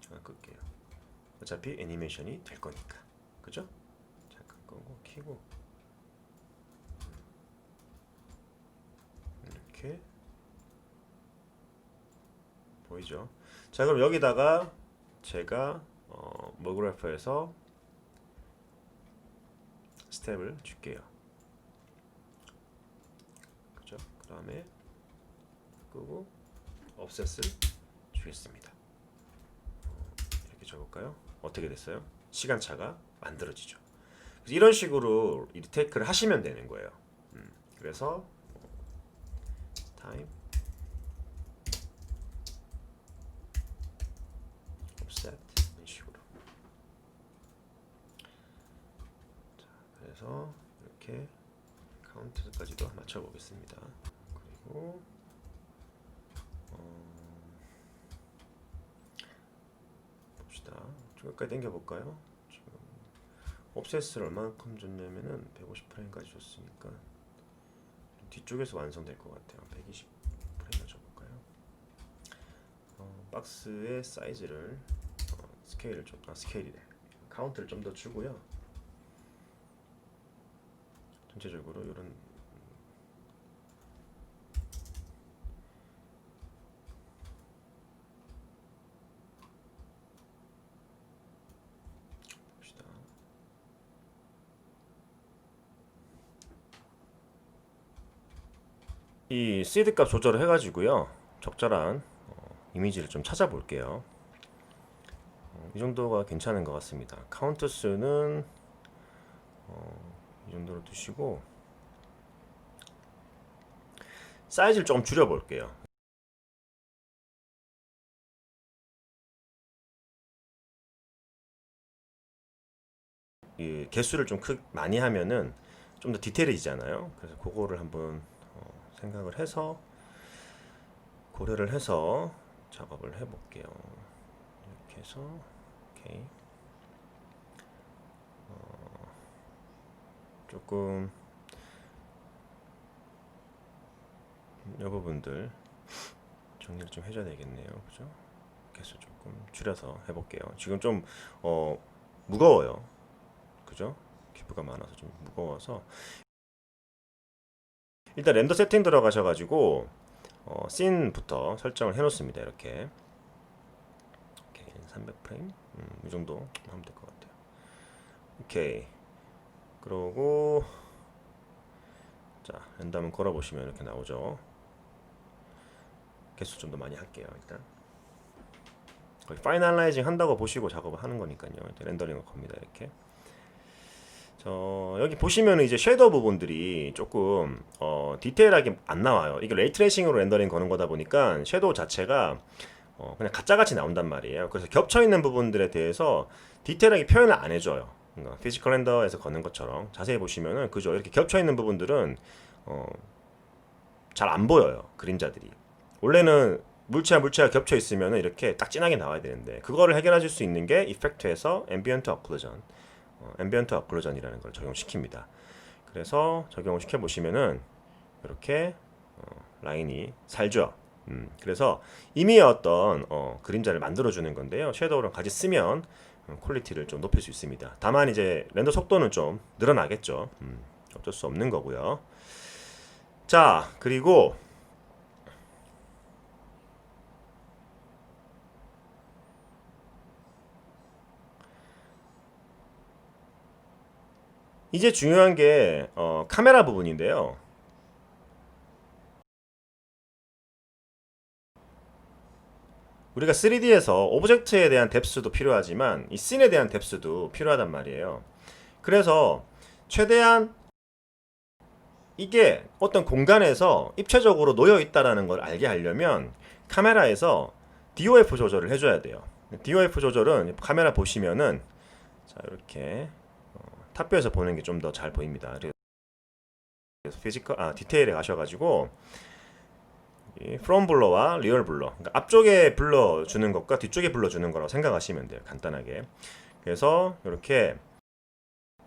잠깐 끌게요. 어차피 애니메이션이 될 거니까. 그죠? 잠깐 끄고 키고 이렇게 보이죠? 자, 그럼 여기다가 제가 머그래퍼에서 스텝을 줄게요. 그죠? 그 다음에 끄고 offset을 주겠습니다. 이렇게 줘볼까요? 어떻게 됐어요? 시간차가 만들어지죠. 그래서 이런 식으로 리테이크를 하시면 되는 거예요. 그래서 타임 offset 이런 식으로. 자, 그래서 이렇게 카운트까지도 맞춰 보겠습니다. 그리고 봅시다. 여기까지 당겨 볼까요? 지금 옵셋을 얼마만큼 줬냐면은 150프레임까지 줬으니까 뒤쪽에서 완성될 것 같아요. 120프레임을 줘볼까요? 박스의 사이즈를 스케일을 좀 스케일이래. 카운트를 좀 더 주고요. 전체적으로 이런 봅시다. 이 시드 값 조절을 해가지고요. 적절한 이미지를 좀 찾아볼게요. 이 정도가 괜찮은 것 같습니다. 카운트 수는 이 정도로 두시고 사이즈를 조금 줄여볼게요. 이 개수를 좀 많이 하면은 좀 더 디테일해지잖아요. 그래서 그거를 한번 생각을 해서 고려를 해서 작업을 해볼게요. 이렇게 해서 오케이. 조금 이 부분들 정리를 좀 해줘야 되겠네요. 그죠? 개수 조금 줄여서 해볼게요. 지금 좀 무거워요. 그죠? 기프가 많아서 좀 무거워서 일단 렌더 세팅 들어가셔가지고 씬부터 설정을 해놓습니다. 이렇게 300프레임 이 정도 하면 될 것 같아요. 오케이. 그러고 자 렌더 한번 걸어보시면 이렇게 나오죠. 개수 좀 더 많이 할게요. 일단 거의 파이널라이징 한다고 보시고 작업을 하는 거니까요. 렌더링을 겁니다. 이렇게. 여기 보시면 이제 섀도우 부분들이 조금 디테일하게 안 나와요. 이게 레이트레이싱으로 렌더링 거는 거다 보니까 섀도우 자체가 그냥 가짜같이 나온단 말이에요. 그래서 겹쳐 있는 부분들에 대해서 디테일하게 표현을 안 해줘요. 피지컬 렌더에서 거는 것처럼 자세히 보시면은 그죠. 이렇게 겹쳐 있는 부분들은 잘 안 보여요. 그림자들이. 원래는 물체와 겹쳐 있으면은 이렇게 딱 진하게 나와야 되는데 그거를 해결해 줄 수 있는 게 이펙트에서 앰비언트 어클루전, 앰비언트 어클루전이라는 걸 적용시킵니다. 그래서 적용을 시켜 보시면은 이렇게 라인이 살죠. 그래서 이미 어떤 그림자를 만들어 주는 건데요. 섀도우랑 같이 쓰면 퀄리티를 좀 높일 수 있습니다. 다만 이제 렌더 속도는 좀 늘어나겠죠. 어쩔 수 없는 거고요. 자, 그리고 이제 중요한 게 카메라 부분인데요. 우리가 3D에서 오브젝트에 대한 뎁스도 필요하지만 이 씬에 대한 뎁스도 필요하단 말이에요. 그래서 최대한 이게 어떤 공간에서 입체적으로 놓여 있다라는 걸 알게 하려면 카메라에서 DOF 조절을 해줘야 돼요. DOF 조절은 카메라 보시면은 자 이렇게 탑뷰에서 보는 게 좀 더 잘 보입니다. 그래서 디테일에 가셔가지고 프롬 블러와 리얼 블러, 그러니까 앞쪽에 블러 주는 것과 뒤쪽에 블러 주는 거라고 생각하시면 돼요. 간단하게. 그래서 이렇게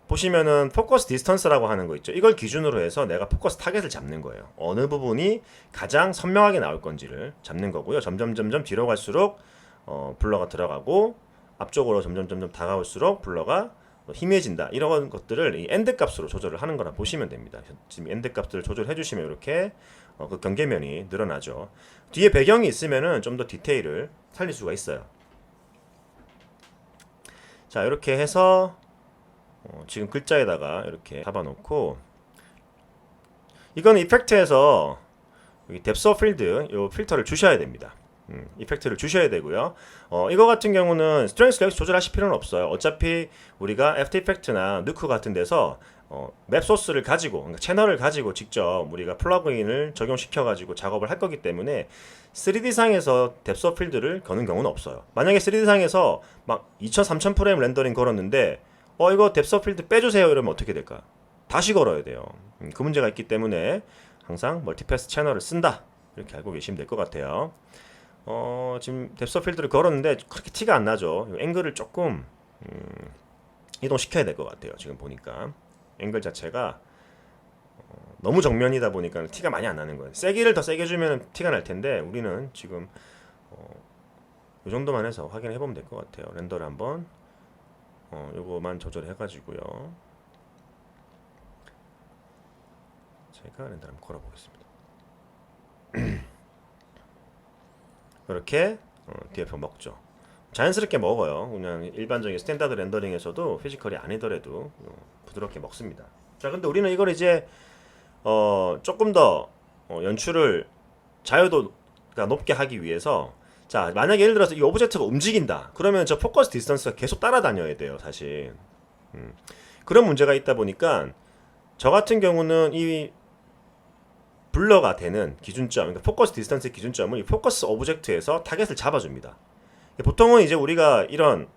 보시면은 포커스 디스턴스라고 하는 거 있죠. 이걸 기준으로 해서 내가 포커스 타겟을 잡는 거예요. 어느 부분이 가장 선명하게 나올 건지를 잡는 거고요. 점점 뒤로 갈수록 블러가 들어가고 앞쪽으로 점점 다가올수록 블러가 희미해진다. 이런 것들을 이 엔드 값으로 조절을 하는 거라 보시면 됩니다. 지금 엔드 값들을 조절해 주시면 이렇게 그 경계면이 늘어나죠. 뒤에 배경이 있으면은 좀 더 디테일을 살릴 수가 있어요. 자, 이렇게 해서 지금 글자에다가 이렇게 잡아놓고 이거는 이펙트에서 여기 뎁스 오브 필드 요 필터를 주셔야 됩니다. 이펙트를 주셔야 되고요. 이거 같은 경우는 스트렝스 렉스 조절하실 필요는 없어요. 어차피 우리가 애프터 이펙트나 누크 같은 데서 맵 소스를 가지고, 그러니까 채널을 가지고 직접 우리가 플러그인을 적용시켜 가지고 작업을 할 거기 때문에 3D상에서 뎁스 오브 필드를 거는 경우는 없어요. 만약에 3D상에서 막 2000, 3000 프레임 렌더링 걸었는데 이거 뎁스 오브 필드 빼주세요 이러면 어떻게 될까? 다시 걸어야 돼요. 그 문제가 있기 때문에 항상 멀티패스 채널을 쓴다 이렇게 알고 계시면 될 것 같아요. 지금 뎁스 오브 필드를 걸었는데 그렇게 티가 안 나죠. 앵글을 조금 이동시켜야 될 것 같아요. 지금 보니까 앵글 자체가 너무 정면이다 보니까 티가 많이 안 나는 거예요. 세기를 더 세게 주면 티가 날 텐데 우리는 지금 이 정도만 해서 확인해 보면 될 것 같아요. 렌더를 한번 요거만 조절해 가지고요. 제가 렌더를 한번 걸어 보겠습니다. 이렇게 DF 먹죠. 자연스럽게 먹어요. 그냥 일반적인 스탠다드 렌더링에서도 피지컬이 아니더라도 부드럽게 먹습니다. 자, 근데 우리는 이걸 이제 조금 더 연출을 자유도가 높게 하기 위해서 자, 만약에 예를 들어서 이 오브젝트가 움직인다. 그러면 저 포커스 디스턴스가 계속 따라다녀야 돼요, 사실. 그런 문제가 있다 보니까 저 같은 경우는 이 블러가 되는 기준점, 그러니까 포커스 디스턴스의 기준점을 이 포커스 오브젝트에서 타겟을 잡아줍니다. 보통은 이제 우리가 이런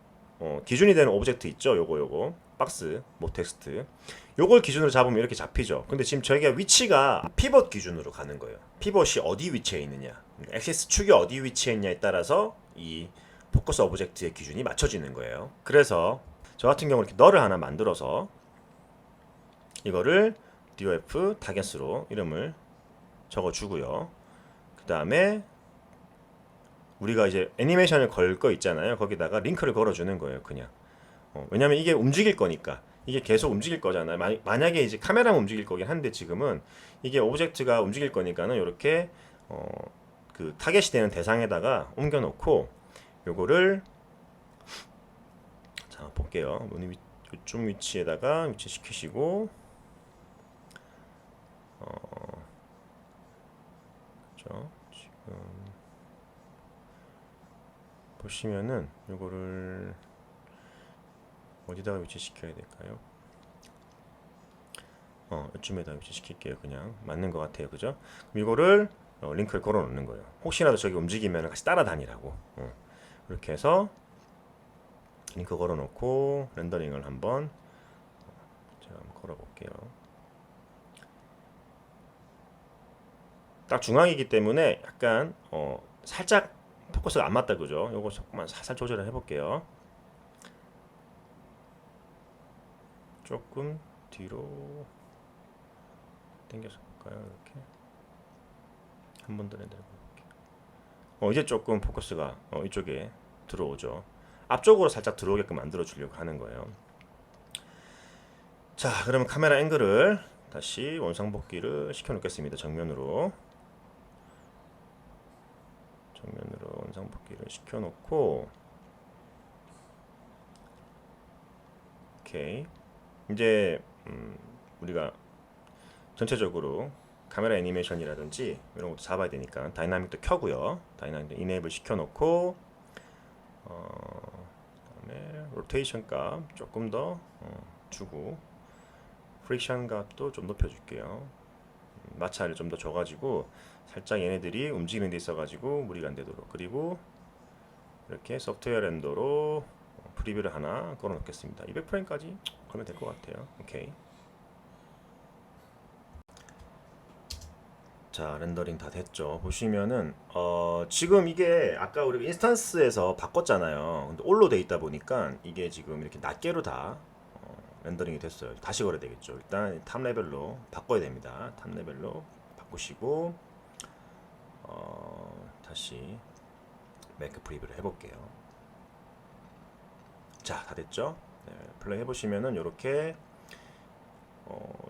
기준이 되는 오브젝트 있죠, 요거 박스, 뭐 텍스트, 요걸 기준으로 잡으면 이렇게 잡히죠. 근데 지금 저희가 위치가 피벗 기준으로 가는 거예요. 피벗이 어디 위치에 있느냐, 액시스 축이 어디 위치에 있냐에 따라서 이 포커스 오브젝트의 기준이 맞춰지는 거예요. 그래서 저 같은 경우 이렇게 널을 하나 만들어서 이거를 DOF 타겟으로 이름을 적어주고요. 그 다음에 우리가 이제 애니메이션을 걸 거 있잖아요. 거기다가 링크를 걸어주는 거예요. 그냥 왜냐면 이게 움직일 거니까, 이게 계속 움직일 거잖아요. 만약에 이제 카메라만 움직일 거긴 한데 지금은 이게 오브젝트가 움직일 거니까는 이렇게 그 타겟이 되는 대상에다가 옮겨 놓고 요거를 자 볼게요. 이쪽 위치에다가 위치시키시고 그렇죠. 지금 보시면은 요거를 어디다가 위치시켜야 될까요? 이쯤에다 위치시킬게요. 그냥 맞는 것 같아요. 그죠? 그럼 이거를 링크를 걸어 놓는 거예요. 혹시라도 저기 움직이면 같이 따라다니라고. 이렇게 해서 링크 걸어 놓고 렌더링을 한번 한번 걸어볼게요. 딱 중앙이기 때문에 약간 살짝 포커스가 안 맞다 그죠? 요거 조금만 살살 조절을 해볼게요. 조금 뒤로 당겨서 볼까요? 이렇게 한 번 더 내려 볼게요. 이제 조금 포커스가 이쪽에 들어오죠. 앞쪽으로 살짝 들어오게끔 만들어 주려고 하는 거예요. 자, 그러면 카메라 앵글을 다시 원상복귀를 시켜 놓겠습니다. 정면으로 원상복귀를 시켜 놓고, 오케이. 이제 우리가 전체적으로 카메라 애니메이션이라든지 이런 것도 잡아야 되니까 다이나믹도 켜고요. 다이나믹도 이네이블 시켜놓고, 그다음에 로테이션 값 조금 더 주고, 프릭션 값도 좀 높여줄게요. 마찰을 좀 더 줘가지고 살짝 얘네들이 움직이는 데 있어가지고 무리가 안 되도록. 그리고 이렇게 소프트웨어 렌더로 프리뷰를 하나 걸어 놓겠습니다. 200프레임까지 걸면 될 것 같아요. 오케이. 자, 렌더링 다 됐죠. 보시면은 지금 이게 아까 우리가 인스턴스에서 바꿨잖아요. 근데 올로 돼 있다 보니까 이게 지금 이렇게 낱개로 다 렌더링이 됐어요. 다시 걸어야 되겠죠. 일단 탑 레벨로 바꿔야 됩니다. 탑 레벨로 바꾸시고 다시 메이크 프리뷰를 해볼게요. 자, 다 됐죠? 네, 플레이 해보시면은 이렇게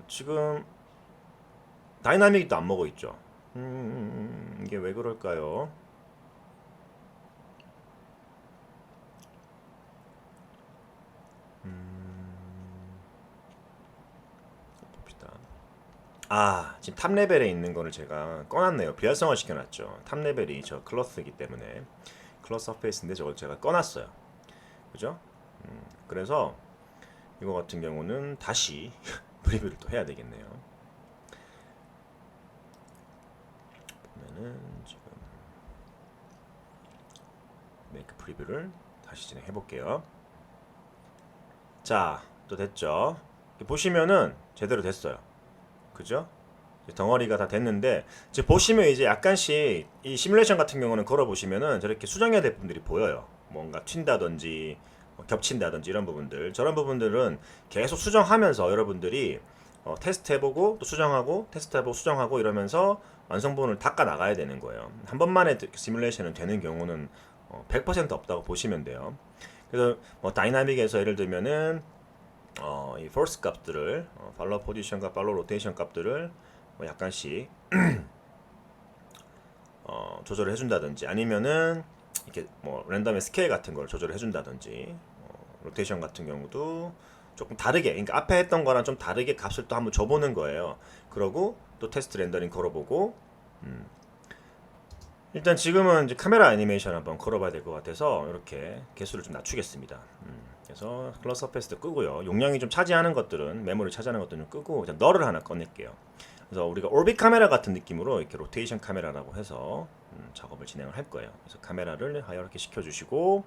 지금 다이나믹이 또 안 먹어 있죠. 이게 왜 그럴까요? 봅시다. 지금 탑 레벨에 있는 거를 제가 꺼놨네요. 비활성화 시켜놨죠. 탑 레벨이 저 클러스이기 때문에 클러스 서페이스인데 저걸 제가 꺼놨어요. 그죠? 그래서 이거 같은 경우는 다시 프리뷰를 또 해야 되겠네요. 보면은 지금 메이크 프리뷰를 다시 진행해 볼게요. 자, 또 됐죠? 보시면은 제대로 됐어요. 그죠? 덩어리가 다 됐는데 이제 보시면 이제 약간씩 이 시뮬레이션 같은 경우는 걸어 보시면은 저렇게 수정해야 될 부분들이 보여요. 뭔가 튄다든지 겹친다든지 이런 부분들, 저런 부분들은 계속 수정하면서 여러분들이 테스트 해보고 또 수정하고 테스트 해보고 수정하고 이러면서 완성본을 닦아 나가야 되는 거예요. 한 번만에 시뮬레이션은 되는 경우는 100% 없다고 보시면 돼요. 그래서 뭐 다이나믹에서 예를 들면은 이 force 값들을 팔로우 포지션과 팔로우 로테이션 값들을 뭐 약간씩 조절을 해준다든지, 아니면은 이렇게 뭐 랜덤의 스케일 같은 걸 조절을 해준다든지, 로테이션 같은 경우도 조금 다르게, 그러니까 앞에 했던 거랑 좀 다르게 값을 또 한번 줘보는 거예요. 그러고 또 테스트 렌더링 걸어보고, 일단 지금은 이제 카메라 애니메이션 한번 걸어봐야 될 것 같아서 이렇게 개수를 좀 낮추겠습니다. 그래서 클러스 서페이스도 끄고요. 용량이 좀 차지하는 것들은, 메모리 차지하는 것들은 끄고 일단 널을 하나 꺼낼게요. 그래서 우리가 올빗 카메라 같은 느낌으로 이렇게 로테이션 카메라라고 해서 작업을 진행을 할 거예요. 그래서 카메라를 이렇게 시켜주시고,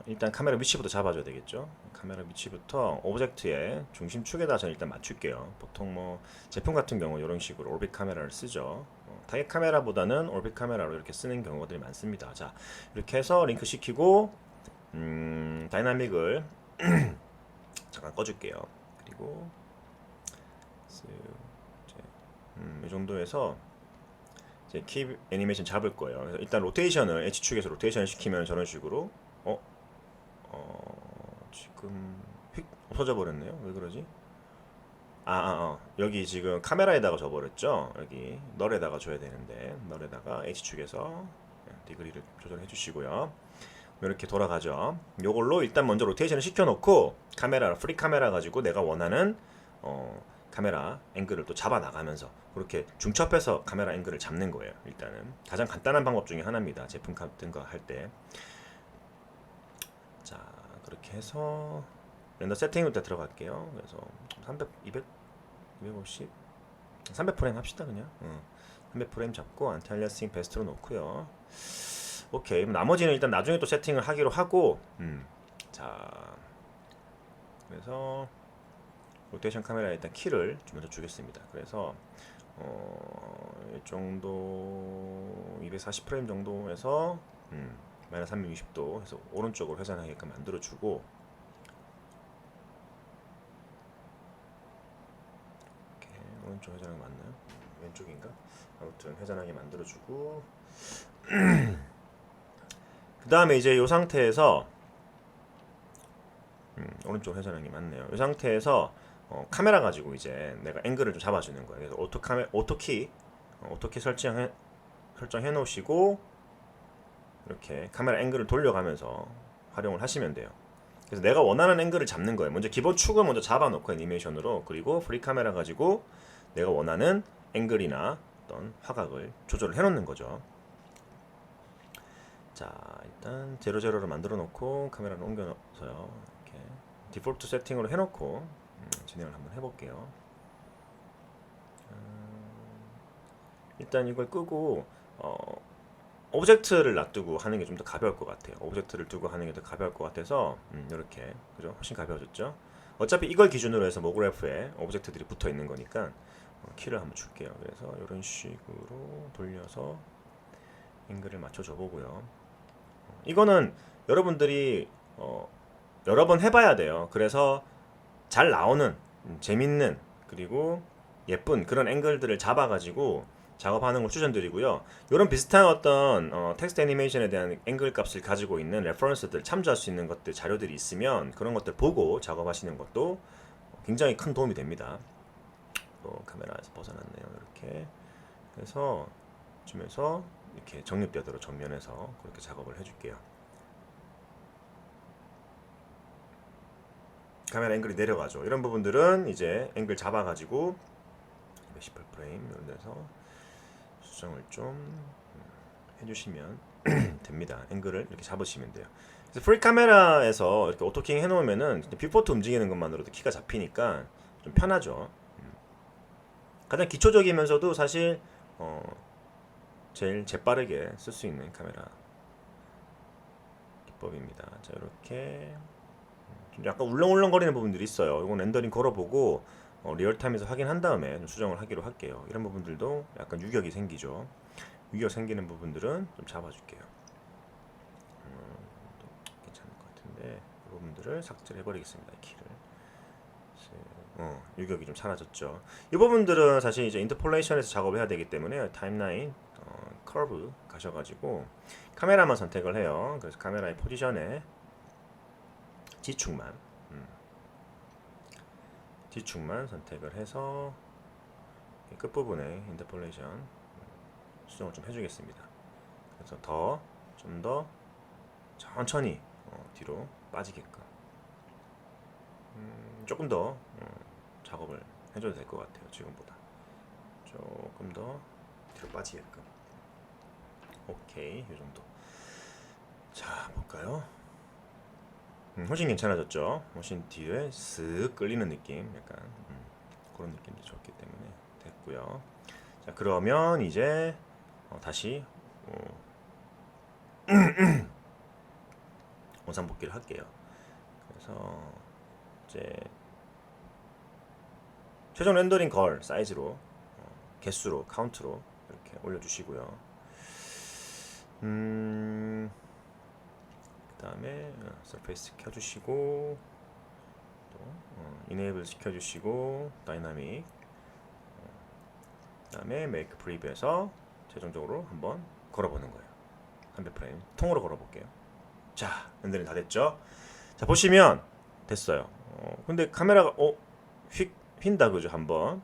일단 카메라 위치부터 잡아줘야 되겠죠. 카메라 위치부터 오브젝트의 중심축에다 저는 일단 맞출게요. 보통 뭐 제품 같은 경우 이런 식으로 올빗 카메라를 쓰죠. 타겟 카메라보다는 올빗 카메라로 이렇게 쓰는 경우들이 많습니다. 자, 이렇게 해서 링크 시키고 다이나믹을 잠깐 꺼줄게요. 그리고 이 정도에서 이제 키 애니메이션 잡을 거예요. 그래서 일단 로테이션을 H축에서 로테이션을 시키면 저런 식으로 지금 휙 없어져 버렸네요. 왜 그러지? 여기 지금 카메라에다가 줘버렸죠. 여기 널에다가 줘야 되는데 널에다가 H축에서 디그리를 조절해 주시고요. 이렇게 돌아가죠. 요걸로 일단 먼저 로테이션을 시켜놓고 카메라 프리 카메라 가지고 내가 원하는 카메라 앵글을 또 잡아 나가면서 그렇게 중첩해서 카메라 앵글을 잡는 거예요. 일단은 가장 간단한 방법 중에 하나입니다. 제품 같은 거 할 때. 자, 그렇게 해서 렌더 세팅부터 들어갈게요. 그래서 300, 200, 250, 300프레임 합시다 그냥. 300프레임 잡고 안티 알리아싱 베스트로 놓고요. 오케이. 나머지는 일단 나중에 또 세팅을 하기로 하고, 자, 그래서 로테이션 카메라에 일단 키를 좀 먼저 주겠습니다. 그래서 이 정도 240프레임 정도에서 마이너스 360도 해서 오른쪽으로 회전하게끔 만들어주고, 이렇게 오른쪽 회전하기 맞나요? 왼쪽인가? 아무튼 회전하게 만들어주고 그 다음에 이제 이 상태에서 오른쪽 회전하기 맞네요. 이 상태에서 카메라 가지고 이제 내가 앵글을 좀 잡아주는 거예요. 그래서 오토키 설정해 놓으시고 이렇게 카메라 앵글을 돌려가면서 활용을 하시면 돼요. 그래서 내가 원하는 앵글을 잡는 거예요. 먼저 기본 축을 먼저 잡아놓고 애니메이션으로, 그리고 프리 카메라 가지고 내가 원하는 앵글이나 어떤 화각을 조절을 해놓는 거죠. 자, 일단 00로 만들어 놓고 카메라를 옮겨서요. 이렇게 디폴트 세팅으로 해놓고 진행을 한번 해볼게요. 일단 이걸 끄고 오브젝트를 놔두고 하는 게 좀 더 가벼울 것 같아요. 오브젝트를 두고 하는 게 더 가벼울 것 같아서 이렇게, 그죠? 훨씬 가벼워졌죠? 어차피 이걸 기준으로 해서 모그래프에 오브젝트들이 붙어 있는 거니까 키를 한번 줄게요. 그래서 이런 식으로 돌려서 앵글을 맞춰줘 보고요. 이거는 여러분들이 여러 번 해봐야 돼요. 그래서 잘 나오는 재밌는 그리고 예쁜 그런 앵글들을 잡아가지고 작업하는 걸 추천드리고요. 이런 비슷한 어떤 텍스트 애니메이션에 대한 앵글 값을 가지고 있는 레퍼런스들, 참조할 수 있는 것들, 자료들이 있으면 그런 것들 보고 작업하시는 것도 굉장히 큰 도움이 됩니다. 또 카메라에서 벗어났네요. 이렇게 그래서 쯤에서 이렇게 정립되도록 전면에서 그렇게 작업을 해줄게요. 카메라 앵글이 내려가죠. 이런 부분들은 이제 앵글 잡아가지고 218프레임 이런 데서 수정을 좀 해주시면 됩니다. 앵글을 이렇게 잡으시면 돼요. 그래서 프리 카메라에서 이렇게 오토킹 해놓으면은 뷰포트 움직이는 것만으로도 키가 잡히니까 좀 편하죠. 가장 기초적이면서도 사실 제일 재빠르게 쓸 수 있는 카메라 기법입니다. 자, 이렇게 좀 약간 울렁울렁거리는 부분들이 있어요. 이건 렌더링 걸어보고 리얼타임에서 확인한 다음에 좀 수정을 하기로 할게요. 이런 부분들도 약간 유격이 생기죠. 유격 생기는 부분들은 좀 잡아줄게요. 괜찮을 것 같은데 이 부분들을 삭제를 해버리겠습니다. 키를. 유격이 좀 사라졌죠. 이 부분들은 사실 이제 인터폴레이션에서 작업을 해야 되기 때문에 타임라인 커브 가셔가지고 카메라만 선택을 해요. 그래서 카메라의 포지션에 지축만 선택을 해서 끝부분에 인터폴레이션 수정을 좀 해주겠습니다. 그래서 좀 더 천천히 뒤로 빠지게끔 조금 더 작업을 해줘도 될 것 같아요. 지금보다 조금 더 뒤로 빠지게끔. 오케이, 이 정도. 자, 볼까요? 훨씬 괜찮아졌죠. 훨씬 뒤에 쓱 끌리는 느낌, 약간 그런 느낌도 좋기 때문에 됐고요. 자, 그러면 이제 다시 원상복귀를 할게요. 그래서 이제 최종 렌더링 걸 사이즈로 개수로 카운트로 이렇게 올려주시고요. 그다음에 서페이스 켜주시고 또 이네이블 시켜주시고 다이나믹 그다음에 메이크 프리뷰에서 최종적으로 한번 걸어보는 거예요. 300프레임 통으로 걸어볼게요. 자, 렌더링 다 됐죠? 자, 보시면 됐어요. 근데 카메라가 휜다 그죠? 한번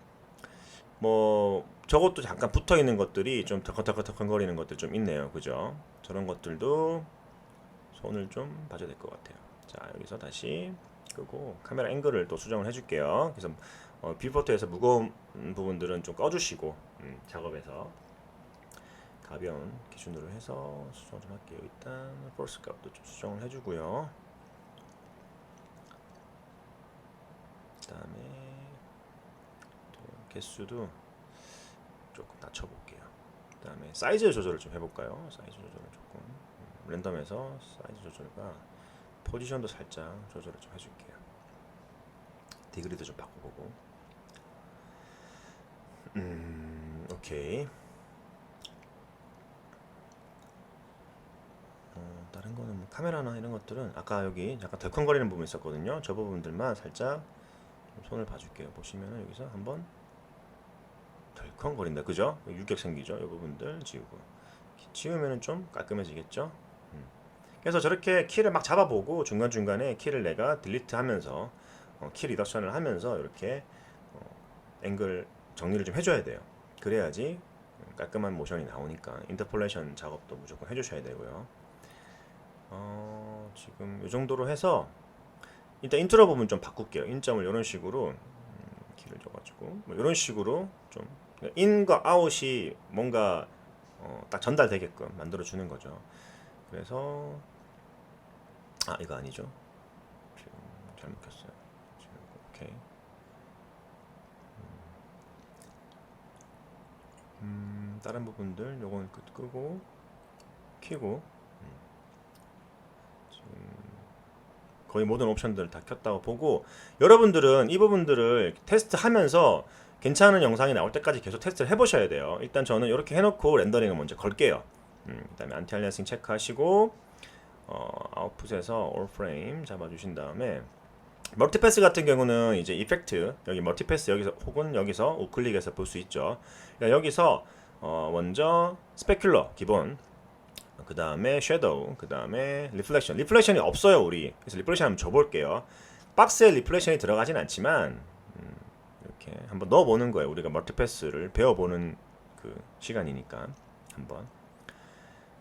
뭐 저것도 잠깐 붙어 있는 것들이 좀 덜컹덜컹거리는 것들 좀 있네요. 그죠? 저런 것들도 손을 좀 봐줘야 될 것 같아요. 자, 여기서 다시 끄고 카메라 앵글을 또 수정을 해줄게요. 그래서 뷰포트에서 무거운 부분들은 좀 꺼주시고 작업에서 가벼운 기준으로 해서 수정 좀 할게요. 일단 포스 값도 좀 수정을 해주고요. 그다음에 또 개수도 조금 낮춰볼게요. 그다음에 사이즈 조절을 좀 해볼까요? 사이즈 조절을 조금 랜덤에서 사이즈 조절과 포지션도 살짝 조절을 좀 해줄게요. 디그리도 좀 바꿔보고. 오케이. 다른 거는 뭐 카메라나 이런 것들은 아까 여기 약간 덜컹거리는 부분 있었거든요. 저 부분들만 살짝 좀 손을 봐줄게요. 보시면은 여기서 한번 덜컹거린다, 그죠? 유격 생기죠. 이 부분들 지우고 지우면은 좀 깔끔해지겠죠. 그래서 저렇게 키를 막 잡아보고 중간중간에 키를 내가 딜리트하면서 키 리덕션을 하면서 이렇게 앵글 정리를 좀 해줘야 돼요. 그래야지 깔끔한 모션이 나오니까 인터폴레이션 작업도 무조건 해주셔야 되고요. 지금 이 정도로 해서 일단 인트로 부분 좀 바꿀게요. 인점을 이런 식으로 키를 줘가지고 뭐 이런 식으로 좀 인과 아웃이 뭔가 딱 전달되게끔 만들어 주는 거죠. 그래서 이거 아니죠. 지금 잘못 켰어요. 지금 오케이. 다른 부분들 요건 끄고 켜고 지금 거의 모든 옵션들을 다 켰다고 보고 여러분들은 이 부분들을 테스트하면서 괜찮은 영상이 나올 때까지 계속 테스트를 해보셔야 돼요. 일단 저는 이렇게 해놓고 렌더링을 먼저 걸게요. 그다음에 안티 알리아싱 체크하시고 아웃풋에서 올 프레임 잡아주신 다음에 멀티패스 같은 경우는 이제 이펙트 여기 멀티패스 여기서 혹은 여기서 우클릭해서 볼 수 있죠. 그러니까 여기서 먼저 스페큘러 기본, 그 다음에 섀도우, 그 다음에 리플렉션이 없어요 우리. 그래서 리플렉션 한번 줘볼게요. 박스에 리플렉션이 들어가진 않지만 이렇게 한번 넣어보는 거예요. 우리가 멀티패스를 배워보는 그 시간이니까 한번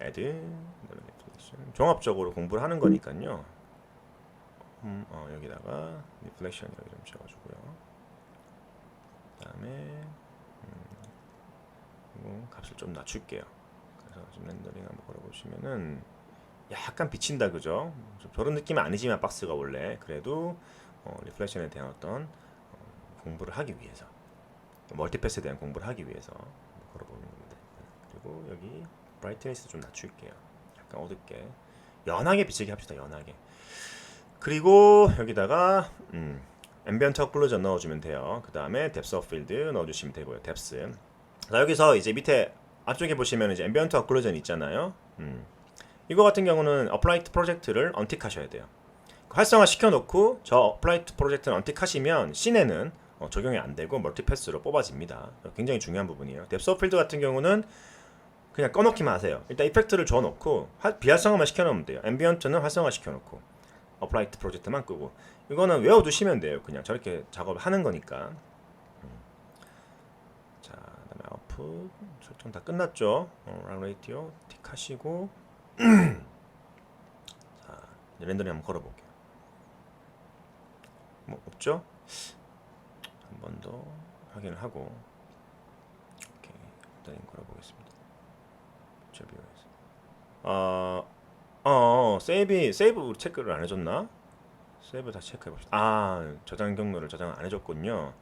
add 리플렉션 종합적으로 공부를 하는 거니까요. 여기다가 리플렉션 여기 좀 쳐가지고요. 그 다음에 이거 값을 좀 낮출게요. 그래서 지금 렌더링 한번 걸어보시면은 약간 비친다, 그죠? 좀 저런 느낌은 아니지만 박스가 원래 그래도 리플렉션에 대한 어떤 공부를 하기 위해서 멀티패스에 대한 공부를 하기 위해서 걸어보는 겁니다. 그리고 여기 브라이트니스 좀 낮출게요. 약간 어둡게 연하게 비치게 합시다. 연하게. 그리고 여기다가 앰비언트 오클루전 넣어주면 돼요. 그 다음에 뎁스 오브 필드 넣어주시면 되고요. 뎁스. 자, 여기서 이제 밑에 앞쪽에 보시면 이제 앰비언트 오클루전 있잖아요. 이거 같은 경우는 어플라이트 프로젝트를 언틱하셔야 돼요. 활성화 시켜놓고 저 어플라이트 프로젝트를 언틱하시면 씬에는 적용이 안 되고 멀티패스로 뽑아집니다. 굉장히 중요한 부분이에요. 뎁스 오브 필드 같은 경우는 그냥 꺼놓기만 하세요. 일단 이펙트를 줘놓고 비활성화만 시켜놓으면 돼요. 앰비언트는 활성화 시켜놓고 어플라이트 프로젝트만 끄고 이거는 외워두시면 돼요. 그냥 저렇게 작업을 하는 거니까. 자, 그다음에 아웃풋 설정 다 끝났죠. 라디오 틱 하시고 자, 이제 렌더링 한번 걸어볼게요. 뭐 없죠? 한 번 더 확인을 하고 오케이, 렌더링 걸어보겠습니다. 세이브 체크를 안 해줬나? 세이브 다시 체크해봅시다. 저장 경로를 저장 안 해줬군요.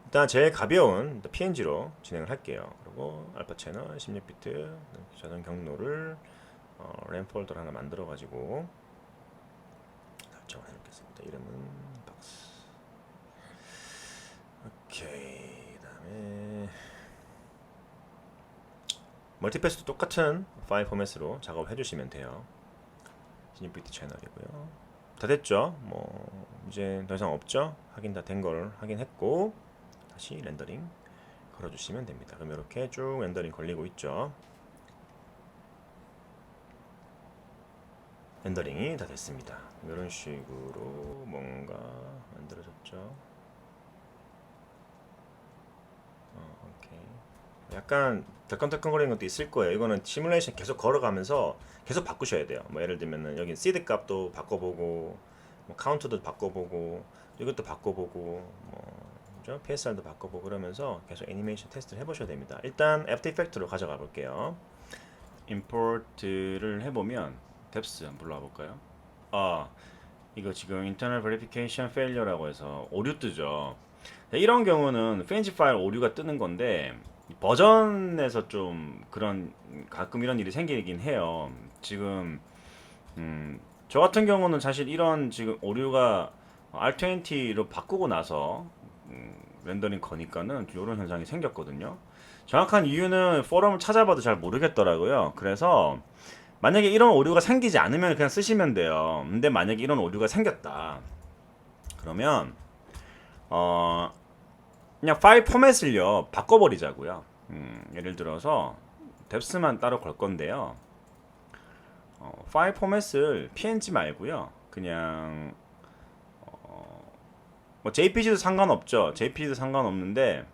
일단 제일 가벼운 PNG로 진행을 할게요. 그리고 알파 채널 16비트 저장 경로를 램 폴더를 하나 만들어가지고 설정을 해놓겠습니다. 이름은 박스. 오케이. 그다음에 멀티패스도 똑같은 파일 포맷으로 작업을 해주시면 돼요. 16비트 채널이고요. 다 됐죠? 뭐 이제 더 이상 없죠? 확인 다 된 걸 확인했고 다시 렌더링 걸어주시면 됩니다. 그럼 이렇게 쭉 렌더링 걸리고 있죠. 렌더링이 다 됐습니다. 이런 식으로 뭔가 만들어졌죠. 오케이. 약간 덜컹덜컹거리는 것도 있을 거예요. 이거는 시뮬레이션 계속 걸어가면서 계속 바꾸셔야 돼요. 뭐 예를 들면은 여기 시드 값도 바꿔보고, 뭐 카운트도 바꿔보고, 이것도 바꿔보고, 뭐 그죠? PSR도 바꿔보고 그러면서 계속 애니메이션 테스트를 해보셔야 됩니다. 일단 애프터 이펙트로 가져가 볼게요. 임포트를 해보면 뎁스 한번 불러와 볼까요? 이거 지금 internal verification failure라고 해서 오류 뜨죠. 이런 경우는 페인지 파일 오류가 뜨는 건데 버전에서 좀 그런 가끔 이런 일이 생기긴 해요. 지금 저 같은 경우는 사실 이런 지금 오류가 R20로 바꾸고 나서 렌더링 거니까는 이런 현상이 생겼거든요. 정확한 이유는 포럼을 찾아봐도 잘 모르겠더라고요. 그래서 만약에 이런 오류가 생기지 않으면 그냥 쓰시면 돼요. 근데 만약에 이런 오류가 생겼다. 그러면 그냥 파일 포맷을요 바꿔버리자고요. 예를 들어서 뎁스만 따로 걸 건데요. 파일 포맷을 PNG 말고요. 그냥 뭐 JPG도 상관없죠. JPG도 상관없는데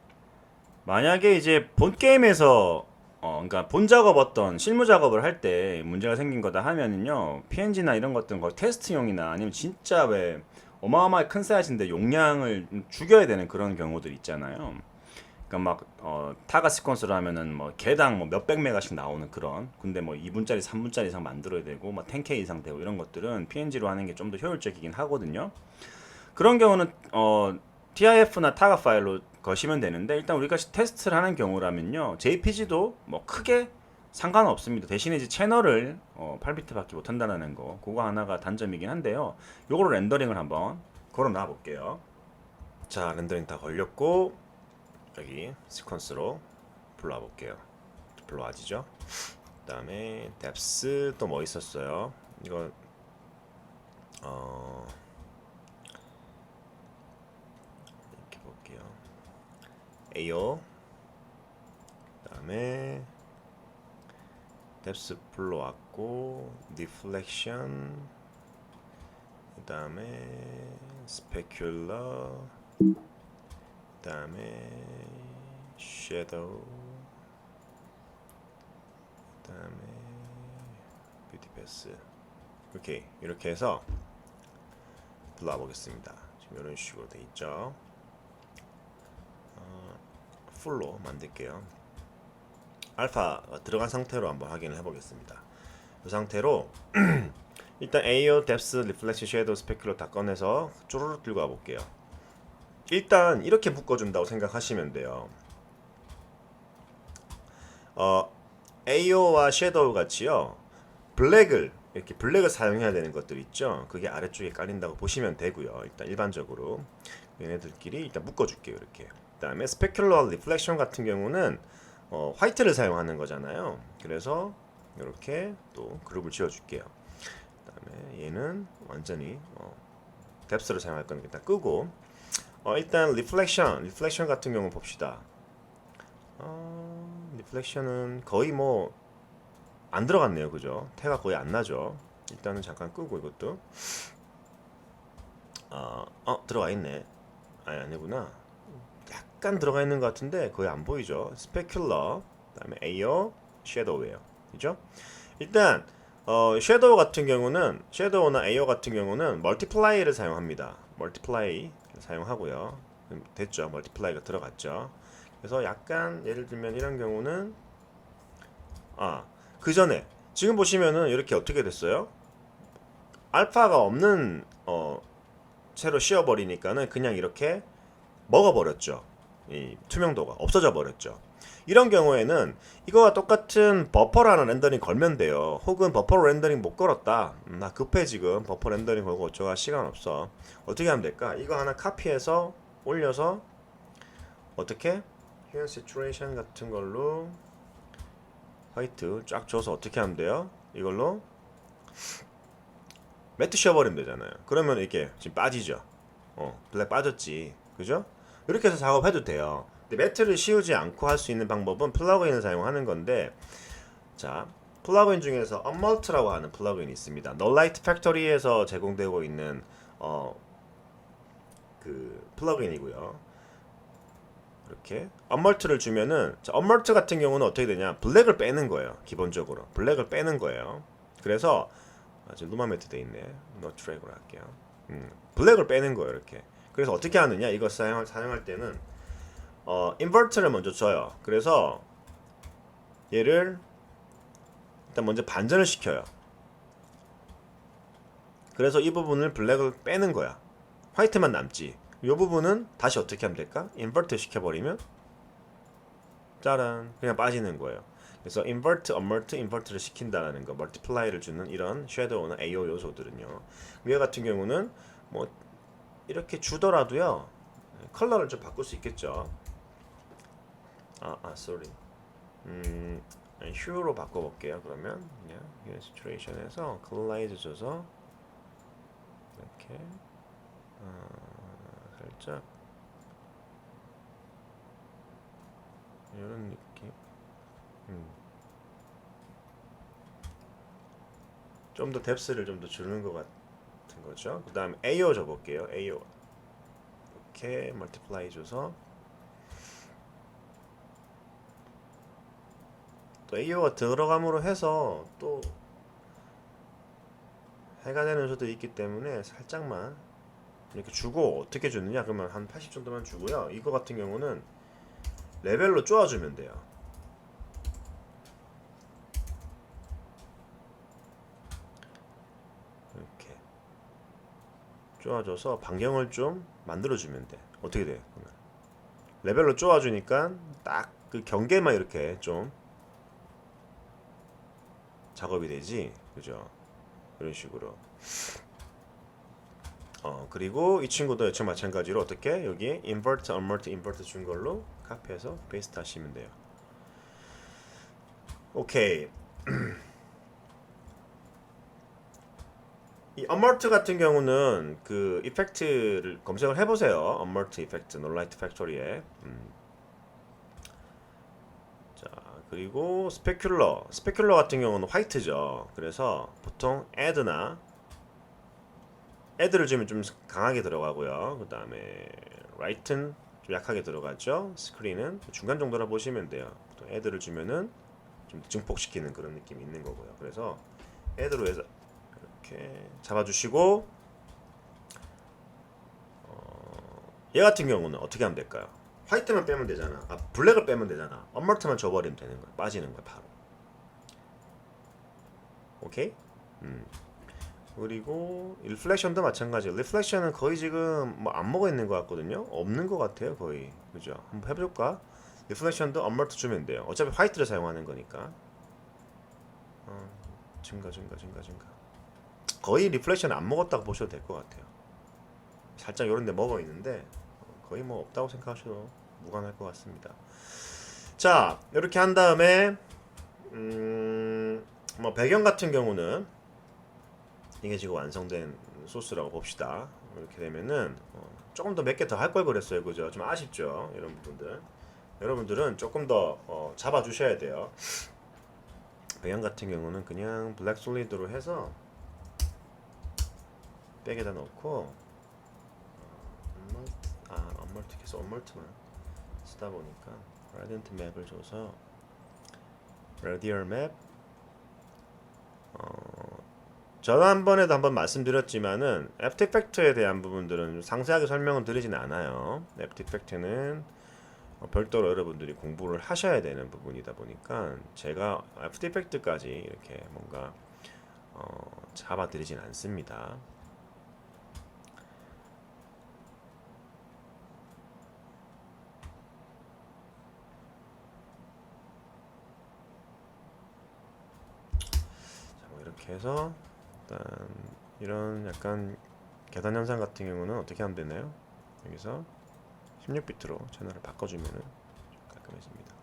만약에 이제 본 게임에서 그러니까 본 작업 어떤 실무 작업을 할 때 문제가 생긴 거다 하면은요 PNG나 이런 것들은 거의 테스트용이나 아니면 진짜 왜 어마어마하게 큰 사이즈인데 용량을 죽여야 되는 그런 경우들 있잖아요. 그러니까 막 타가 시퀀스로 하면은 뭐 개당 뭐 몇백 메가씩 나오는 그런 근데 뭐 2분짜리 3분짜리 이상 만들어야 되고 막 10K 이상 되고 이런 것들은 PNG로 하는 게 좀 더 효율적이긴 하거든요. 그런 경우는 TIF나 타가 파일로 거시면 되는데 일단 우리가 테스트를 하는 경우라면요 JPG도 뭐 크게 상관없습니다. 대신에 이제 채널을 8비트밖에 못한다는 거 그거 하나가 단점이긴 한데요. 요거로 렌더링을 한번 걸어놔 볼게요. 자, 렌더링 다 걸렸고 여기 시퀀스로 불러와 볼게요. 불러와지죠. 그 다음에 뎁스 또 뭐 있었어요. 이거 이렇게 볼게요. AO 그 다음에 뎁스 불러왔고 디플렉션 그 다음에 스페큘러 그 다음에 섀도우 그 다음에 뷰티 패스 오케이 이렇게 해서 불러와 보겠습니다. 지금 이런 식으로 돼 있죠. 풀로 만들게요. 알파가 들어간 상태로 한번 확인을 해보겠습니다. 이 상태로 일단 AO, 뎁스, 리플렉션, 섀도우, 스페큘러 다 꺼내서 쪼르륵 들고 와볼게요. 일단 이렇게 묶어준다고 생각하시면 돼요. AO와 섀도우 같이요 이렇게 블랙을 사용해야 되는 것들 있죠. 그게 아래쪽에 깔린다고 보시면 되고요. 일단 일반적으로 얘네들끼리 일단 묶어줄게요. 이렇게. 그 다음에 스페큘러 리플렉션 같은 경우는 화이트를 사용하는 거잖아요. 그래서 이렇게 또 그룹을 지어줄게요. 그 다음에 얘는 완전히 뎁스를 사용할 거니까 일단 끄고 일단 리플렉션 같은 경우 봅시다. 리플렉션은 거의 뭐 안 들어갔네요. 그죠? 태가 거의 안 나죠. 일단은 잠깐 끄고 이것도 들어가 있네. 아니구나. 약간 들어가 있는 것 같은데 거의 안 보이죠. 스페큘러 그다음에 AO 섀도우예요. 그죠? 일단 섀도우 같은 경우는 섀도우나 AO 같은 경우는 멀티플라이를 사용합니다. 멀티플라이 사용하고요. 됐죠. 멀티플라이가 들어갔죠. 그래서 약간 예를 들면 이런 경우는 그 전에 지금 보시면은 이렇게 어떻게 됐어요? 알파가 없는 채로 씌워버리니까는 그냥 이렇게 먹어버렸죠. 이 투명도가 없어져 버렸죠. 이런 경우에는 이거와 똑같은 버퍼라는 렌더링 걸면 돼요. 혹은 버퍼로 렌더링 못 걸었다. 나 급해 지금 버퍼 렌더링 걸고 어쩌가 시간 없어. 어떻게 하면 될까? 이거 하나 카피해서 올려서 어떻게? Here Situation 같은 걸로 화이트 쫙 줘서 어떻게 하면 돼요? 이걸로 매트 씌워버리면 되잖아요. 그러면 이렇게 지금 빠지죠. 블랙 빠졌지. 그죠? 이렇게 해서 작업해도 돼요. 근데 매트를 씌우지 않고 할 수 있는 방법은 플러그인을 사용하는 건데, 자, 플러그인 중에서 Unmult라고 하는 플러그인이 있습니다. Nolight Factory에서 제공되고 있는 그 플러그인이고요. 이렇게 Unmult를 주면은, 자, Unmult 같은 경우는 어떻게 되냐? 블랙을 빼는 거예요. 기본적으로 블랙을 빼는 거예요. 그래서 지금 루마 매트 돼 있네. No track으로 할게요. 블랙을 빼는 거예요. 이렇게. 그래서 어떻게 하느냐? 이거 사용할 때는 인버터를 먼저 줘요. 그래서 얘를 일단 먼저 반전을 시켜요. 그래서 이 부분을 블랙을 빼는 거야. 화이트만 남지. 이 부분은 다시 어떻게 하면 될까? 인버터 시켜버리면 짜란 그냥 빠지는 거예요. 그래서 인버트, 언멀트, 인버트를 시킨다는 거, 멀티플라이를 주는 이런 섀도우나 AO 요소들은요. 위에 같은 경우는 뭐 이렇게 주더라도요 컬러를 좀 바꿀 수 있겠죠. sorry. 휴로 바꿔볼게요. 그러면 그냥 illustration 글라이즈 줘서 이렇게 살짝 이런 느낌. 좀 더 뎁스를 좀 더 주는 것 같은 거죠. 그 다음에 AO 줘볼게요. AO 이렇게 멀티플라이 줘서 또 AO가 들어감으로 해서 또 해가 되는 수도 있기 때문에 살짝만 이렇게 주고 어떻게 주느냐 그러면 한 80 정도만 주고요. 이거 같은 경우는 레벨로 쪼아주면 돼요. 이렇게 쪼아줘서 반경을 좀 만들어주면 돼. 어떻게 돼? 그러면 레벨로 쪼아주니까 딱 그 경계만 이렇게 좀 작업이 되지, 그죠? 이런 식으로. 그리고 이 친구도 역시 마찬가지로 어떻게 여기 invert, invert 준 걸로 카피해서 페이스트 하시면 돼요. 오케이. 이 unmart 같은 경우는 그 이펙트를 검색을 해보세요. unmart 이펙트, nonlight factory에. 자, 그리고 스페큘러 같은 경우는 화이트죠. 그래서 보통 add나 add를 주면 좀 강하게 들어가고요. 그 다음에 right는 좀 약하게 들어가죠. screen은 중간 정도라 보시면 돼요. 보통 add를 주면은 좀 증폭시키는 그런 느낌이 있는 거고요. 그래서 add로 해서 이렇게 잡아주시고 얘 같은 경우는 어떻게 하면 될까요? 화이트만 빼면 되잖아. 블랙을 빼면 되잖아. 언멀트만 줘버리면 되는 거야. 빠지는 거야 바로. 오케이? 그리고 리플렉션도 마찬가지예요. 리플렉션은 거의 지금 뭐 안 먹어 있는 것 같거든요. 없는 것 같아요 거의. 그죠? 한번 해볼까? 리플렉션도 언멀트 주면 돼요. 어차피 화이트를 사용하는 거니까. 증가. 거의 리플렉션 안 먹었다고 보셔도 될 것 같아요. 살짝 요런데 먹어 있는데 거의 뭐 없다고 생각하셔도 무관할 것 같습니다. 자, 이렇게 한 다음에 뭐 배경 같은 경우는 이게 지금 완성된 소스라고 봅시다. 이렇게 되면은 조금 더 몇 개 더 할 걸 그랬어요, 그죠? 좀 아쉽죠, 이런 부분들. 여러분들은 조금 더 잡아주셔야 돼요. 배경 같은 경우는 그냥 블랙 솔리드로 해서 백에다 넣고 언멀티해서 언멀트만 쓰다 보니까 라디언트 맵을 줘서 라디얼 맵 전한번에도 한번 말씀드렸지만은 애프터 이펙트에 대한 부분들은 상세하게 설명은 드리진 않아요. 애프터 이펙트는 별도로 여러분들이 공부를 하셔야 되는 부분이다 보니까 제가 애프터 이펙트까지 이렇게 뭔가 잡아드리진 않습니다. 자, 뭐 이렇게 해서 일단 이런 약간 계단 현상 같은 경우는 어떻게 하면 되나요? 여기서 16비트로 채널을 바꿔주면은 좀 깔끔해집니다.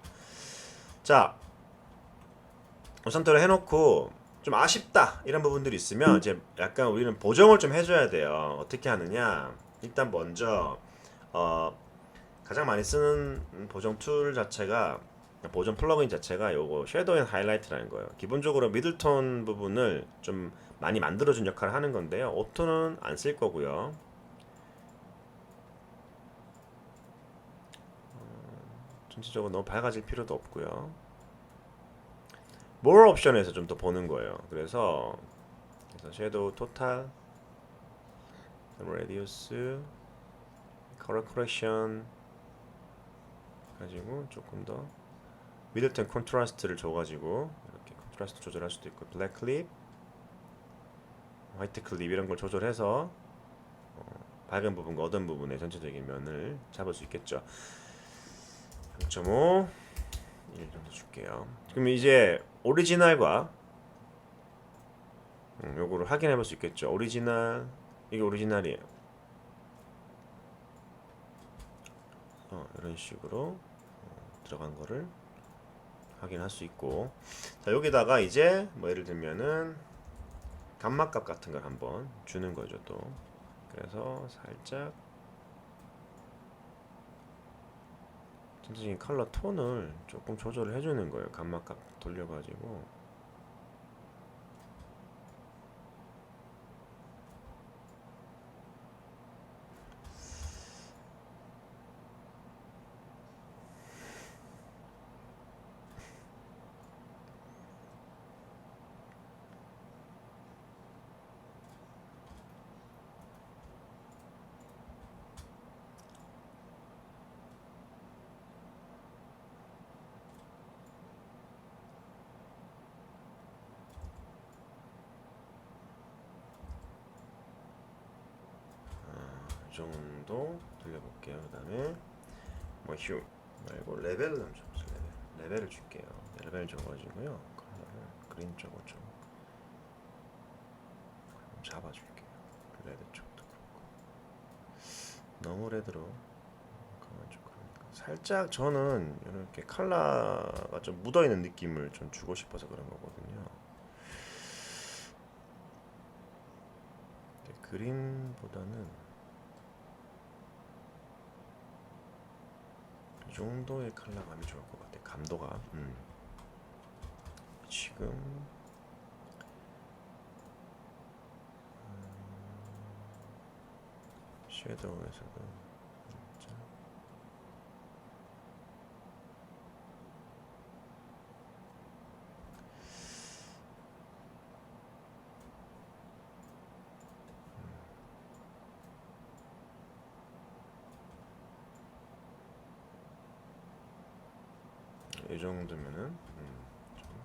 자, 우선대로 해놓고 좀 아쉽다 이런 부분들이 있으면 이제 약간 우리는 보정을 좀 해줘야 돼요. 어떻게 하느냐? 일단 먼저 가장 많이 쓰는 보정 툴 자체가 보정 플러그인 자체가 요거 섀도우 앤 하이라이트라는 거예요. 기본적으로 미들톤 부분을 좀 많이 만들어준 역할을 하는 건데요. 오토는 안 쓸 거고요. 전체적으로 너무 밝아질 필요도 없고요. More 옵션에서 좀 더 보는 거예요. 그래서 섀도우 토탈, 레디우스, 컬러 커렉션 가지고 조금 더 미들턴 컨트라스트를 줘가지고 이렇게 컨트라스트 조절할 수도 있고 블랙 클립, 화이트 클립 이런 걸 조절해서 밝은 부분과 어두운 부분의 전체적인 면을 잡을 수 있겠죠. 0.5 1 정도 줄게요. 그럼 이제 오리지널과 요거를 확인해 볼 수 있겠죠. 오리지널, 이게 오리지널이에요. 이런 식으로 들어간 거를 확인할 수 있고, 자 여기다가 이제 뭐 예를 들면은 감마값 같은 걸 한번 주는 거죠 또. 그래서 살짝 전체적인 컬러 톤을 조금 조절을 해주는 거예요. 감마값 돌려가지고. 이 정도 돌려볼게요. 그 다음에 뭐 휴 말고 레벨을 한번 줘보세요. 레벨을 줄게요. 레벨 줘가지고요. 컬러를 그린 쪽으로 좀 잡아줄게요. 레드 쪽도 그렇고 너무 레드로 그만 좀 그러니까 살짝 저는 이렇게 컬러가 좀 묻어있는 느낌을 좀 주고 싶어서 그런 거거든요. 그린보다는 이 정도의 컬러감이 좋을 것 같아. 감도가. 지금 섀도우에서도 진짜 이 정도면은 좀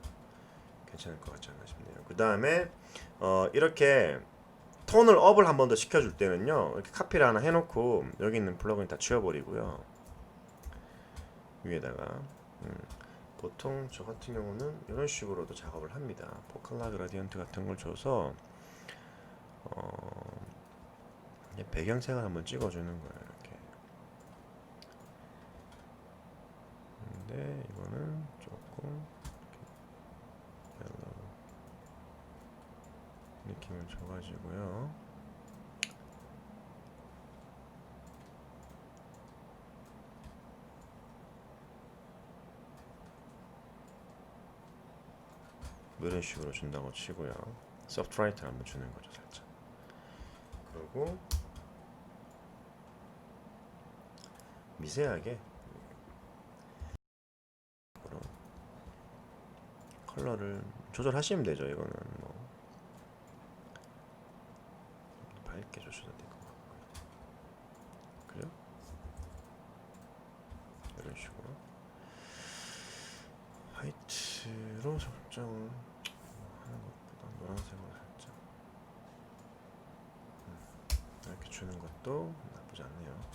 괜찮을 것 같지 않나 싶네요. 그 다음에 이렇게 톤을 업을 한 번 더 시켜줄 때는요, 이렇게 카피를 하나 해놓고 여기 있는 플러그인 다 치워버리고요. 위에다가 보통 저 같은 경우는 이런 식으로도 작업을 합니다. 포칼라 그라디언트 같은 걸 줘서 배경색을 한번 찍어주는 거예요. 이렇게. 근데 이거는 조금 옐로우 느낌을 줘가지고요. 이런 식으로 준다고 치고요. 소프트 라이트를 한번 주는 거죠, 살짝. 그리고 미세하게 컬러를 조절하시면 되죠. 이거는 뭐 밝게 주셔도 될 것 같고요. 그죠? 이런 식으로 화이트로 설정을 하는 것보다 노란색으로 살짝 이렇게 주는 것도 나쁘지 않네요.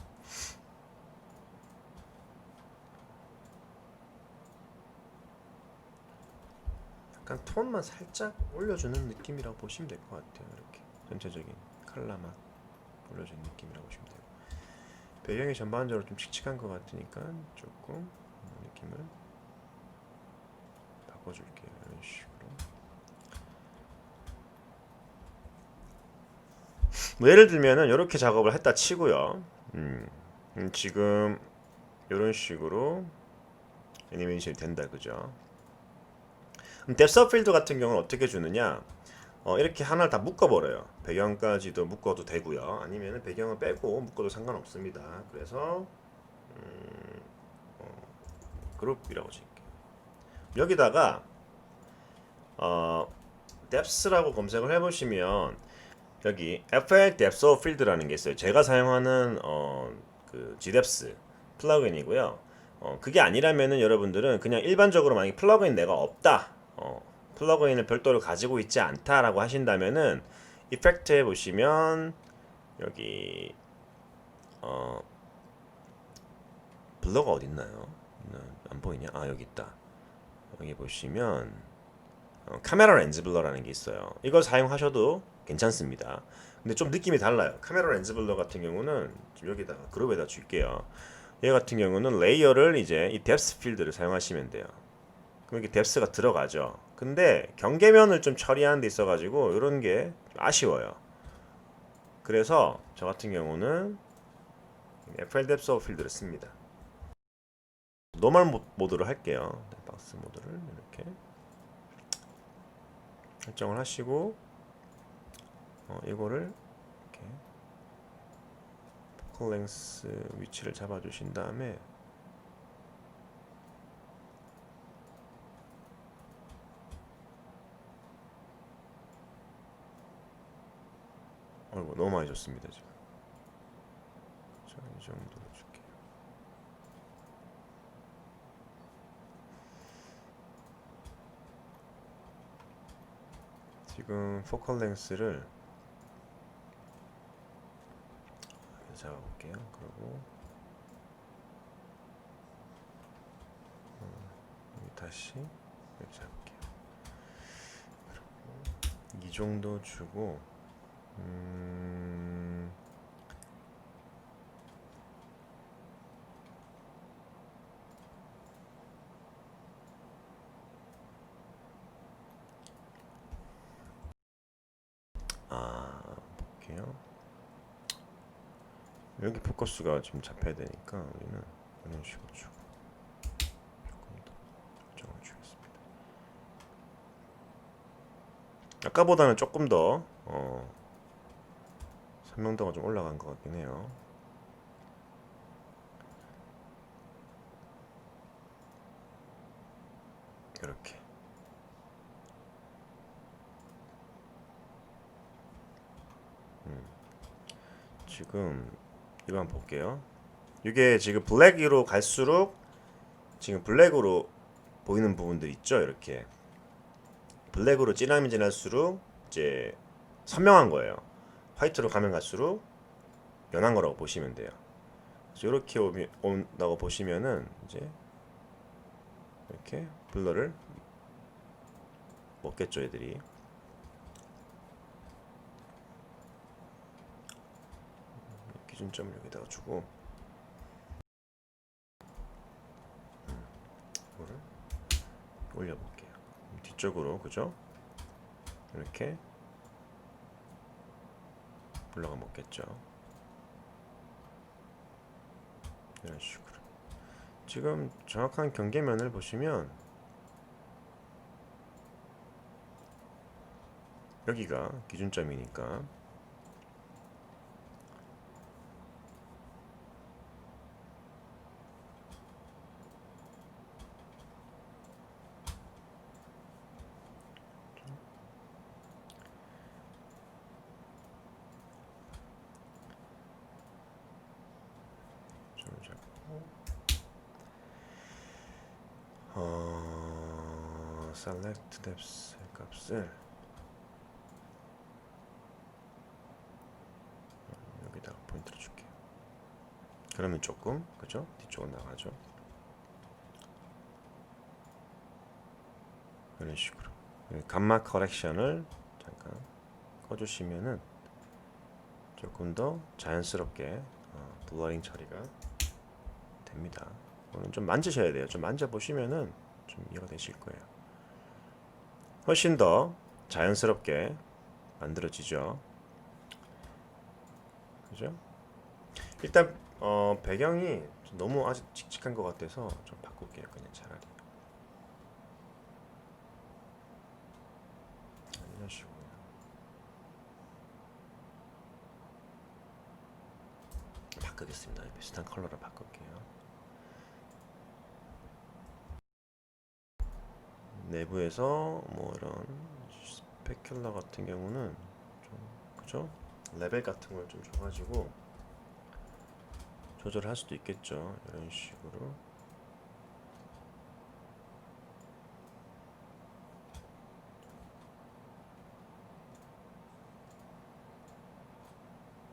약간 톤만 살짝 올려주는 느낌이라고 보시면 될 것 같아요. 이렇게 전체적인 컬러만 올려주는 느낌이라고 보시면 돼요. 배경이 전반적으로 좀 칙칙한 것 같으니까 조금 느낌을 바꿔줄게요. 이런 식으로. 뭐 예를 들면은 이렇게 작업을 했다 치고요. 지금 이런 식으로 애니메이션이 된다, 그죠? 뎁스 오브 필드 같은 경우는 어떻게 주느냐? 이렇게 하나를 다 묶어버려요. 배경까지도 묶어도 되고요. 아니면 배경을 빼고 묶어도 상관없습니다. 그래서 그룹이라고 칠게요. 여기다가 depth라고 검색을 해보시면 여기 FL Depth of Field라는 게 있어요. 제가 사용하는 그 GDepth 플러그인이고요. 그게 아니라면은 여러분들은 그냥 일반적으로 만약에 플러그인 내가 없다, 플러그인을 별도로 가지고 있지 않다라고 하신다면은 이펙트에 보시면 여기 블러가 어디 있나요? 안 보이냐? 아 여기 있다. 여기 보시면 카메라 렌즈 블러라는 게 있어요. 이걸 사용하셔도 괜찮습니다. 근데 좀 느낌이 달라요. 카메라 렌즈 블러 같은 경우는 지금 여기다가 그룹에다 줄게요. 얘 같은 경우는 레이어를 이제 이 뎁스 필드를 사용하시면 돼요. 그럼 이게 뎁스가 들어가죠. 근데 경계면을 좀 처리하는 데 있어가지고 이런 게 좀 아쉬워요. 그래서 저 같은 경우는 FL 뎁스 오버필드를 씁니다. 노멀 모드로 할게요. 박스 모드를 이렇게 설정을 하시고 이거를 이렇게 포컬 랭스 위치를 잡아주신 다음에 너무 많이 줬습니다 지금. 자, 이 정도로 줄게요. 지금 포컬 랭스를 잡아볼게요. 그리고 여기 다시 이렇게 잡을게요. 그리고 이 정도 주고 볼게요. 여기 포커스가 지금 잡혀야 되니까 우리는 이런 식으로 주고 조금 더 설정을 주겠습니다. 아까보다는 조금 더 선명도가 좀 올라간 것 같긴 해요. 이렇게 지금 이거 한번 볼게요. 이게 지금 블랙으로 갈수록 지금 블랙으로 보이는 부분들 있죠. 이렇게 블랙으로 진하면 진할수록 이제 선명한 거예요. 화이트로 가면 갈수록 연한 거라고 보시면 돼요. 그래서 이렇게 온다고 보시면은 이제 이렇게 블러를 먹겠죠, 애들이. 기준점을 여기다가 주고 이거를 올려볼게요. 뒤쪽으로, 그죠? 이렇게 블러가 먹겠죠. 이런 식으로. 지금 정확한 경계면을 보시면 여기가 기준점이니까 select depth 값을 여기다가 포인트를 줄게요. 그러면 조금 그죠? 뒤쪽으로 나가죠. 이런 식으로 감마 커렉션을 잠깐 꺼주시면은 조금 더 자연스럽게 블러링 처리가 됩니다. 이거는 좀 만지셔야 돼요. 좀 만져보시면은 좀 이해가 되실 거예요. 훨씬 더 자연스럽게 만들어지죠. 그죠? 일단 배경이 너무 아직 칙칙한 것 같아서 좀 바꿀게요. 그냥 차라리 이런 식으로 바꾸겠습니다. 비슷한 컬러로 바꿀게요. 내부에서 뭐 이런 스페큘러 같은 경우는 좀 그죠? 레벨 같은 걸 좀 줘가지고 조절할 수도 있겠죠. 이런 식으로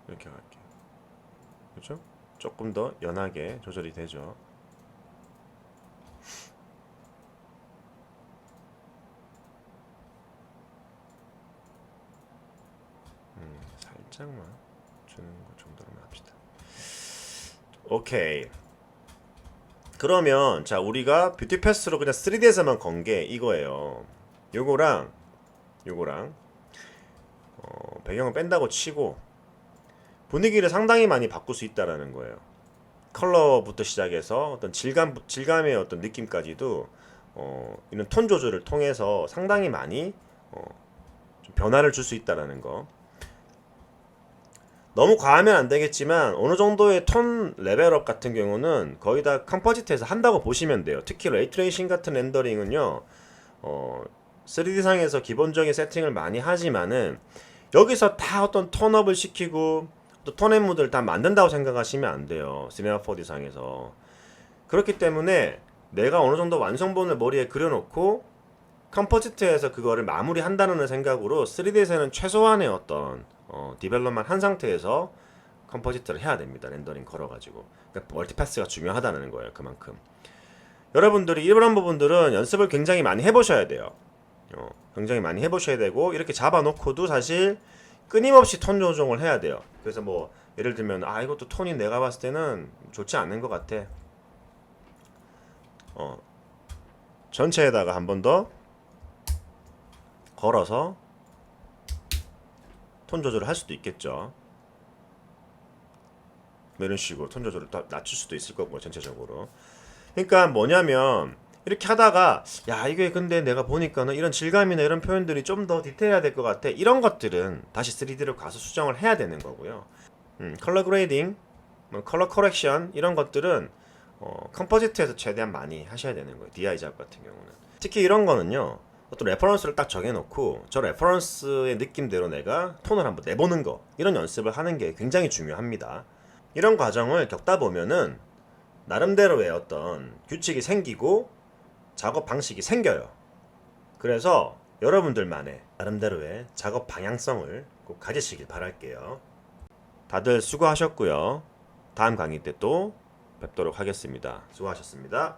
이렇게 갈게요. 그죠? 조금 더 연하게 조절이 되죠. 살짝만 주는 것 정도로만 합시다. 오케이. 그러면 자 우리가 뷰티 패스로 그냥 3D에서만 건 게 이거예요. 요거랑 배경을 뺀다고 치고 분위기를 상당히 많이 바꿀 수 있다라는 거예요. 컬러부터 시작해서 어떤 질감의 어떤 느낌까지도 이런 톤 조절을 통해서 상당히 많이 좀 변화를 줄 수 있다라는 거. 너무 과하면 안 되겠지만 어느 정도의 톤 레벨업 같은 경우는 거의 다 컴포지트에서 한다고 보시면 돼요. 특히 레이트레이싱 같은 렌더링은요. 3D상에서 기본적인 세팅을 많이 하지만은 여기서 다 어떤 톤업을 시키고 또 톤앤무드를 다 만든다고 생각하시면 안 돼요. 시네마 4D상에서. 그렇기 때문에 내가 어느 정도 완성본을 머리에 그려놓고 컴포지트에서 그거를 마무리한다는 생각으로 3D에서는 최소한의 어떤 디벨롭만 한 상태에서 컴포지트를 해야 됩니다. 렌더링 걸어가지고. 그러니까 멀티패스가 중요하다는 거예요. 그만큼. 여러분들이 이런 부분들은 연습을 굉장히 많이 해보셔야 돼요. 굉장히 많이 해보셔야 되고 이렇게 잡아놓고도 사실 끊임없이 톤 조정을 해야 돼요. 그래서 뭐 예를 들면 이것도 톤이 내가 봤을 때는 좋지 않은 것 같아. 전체에다가 한 번 더 걸어서 톤 조절을 할 수도 있겠죠. 이런 식으로 톤 조절을 더 낮출 수도 있을 거고 전체적으로. 그러니까 뭐냐면 이렇게 하다가 야 이게 근데 내가 보니까는 이런 질감이나 이런 표현들이 좀 더 디테일해야 될 것 같아. 이런 것들은 다시 3D로 가서 수정을 해야 되는 거고요. 컬러 그레이딩, 컬러 커렉션 이런 것들은 컴포지트에서 최대한 많이 하셔야 되는 거예요. DI 작업 같은 경우는. 특히 이런 거는요. 어떤 레퍼런스를 딱 정해놓고 저 레퍼런스의 느낌대로 내가 톤을 한번 내보는 거 이런 연습을 하는 게 굉장히 중요합니다. 이런 과정을 겪다 보면은 나름대로의 어떤 규칙이 생기고 작업 방식이 생겨요. 그래서 여러분들만의 나름대로의 작업 방향성을 꼭 가지시길 바랄게요. 다들 수고하셨고요. 다음 강의 때 또 뵙도록 하겠습니다. 수고하셨습니다.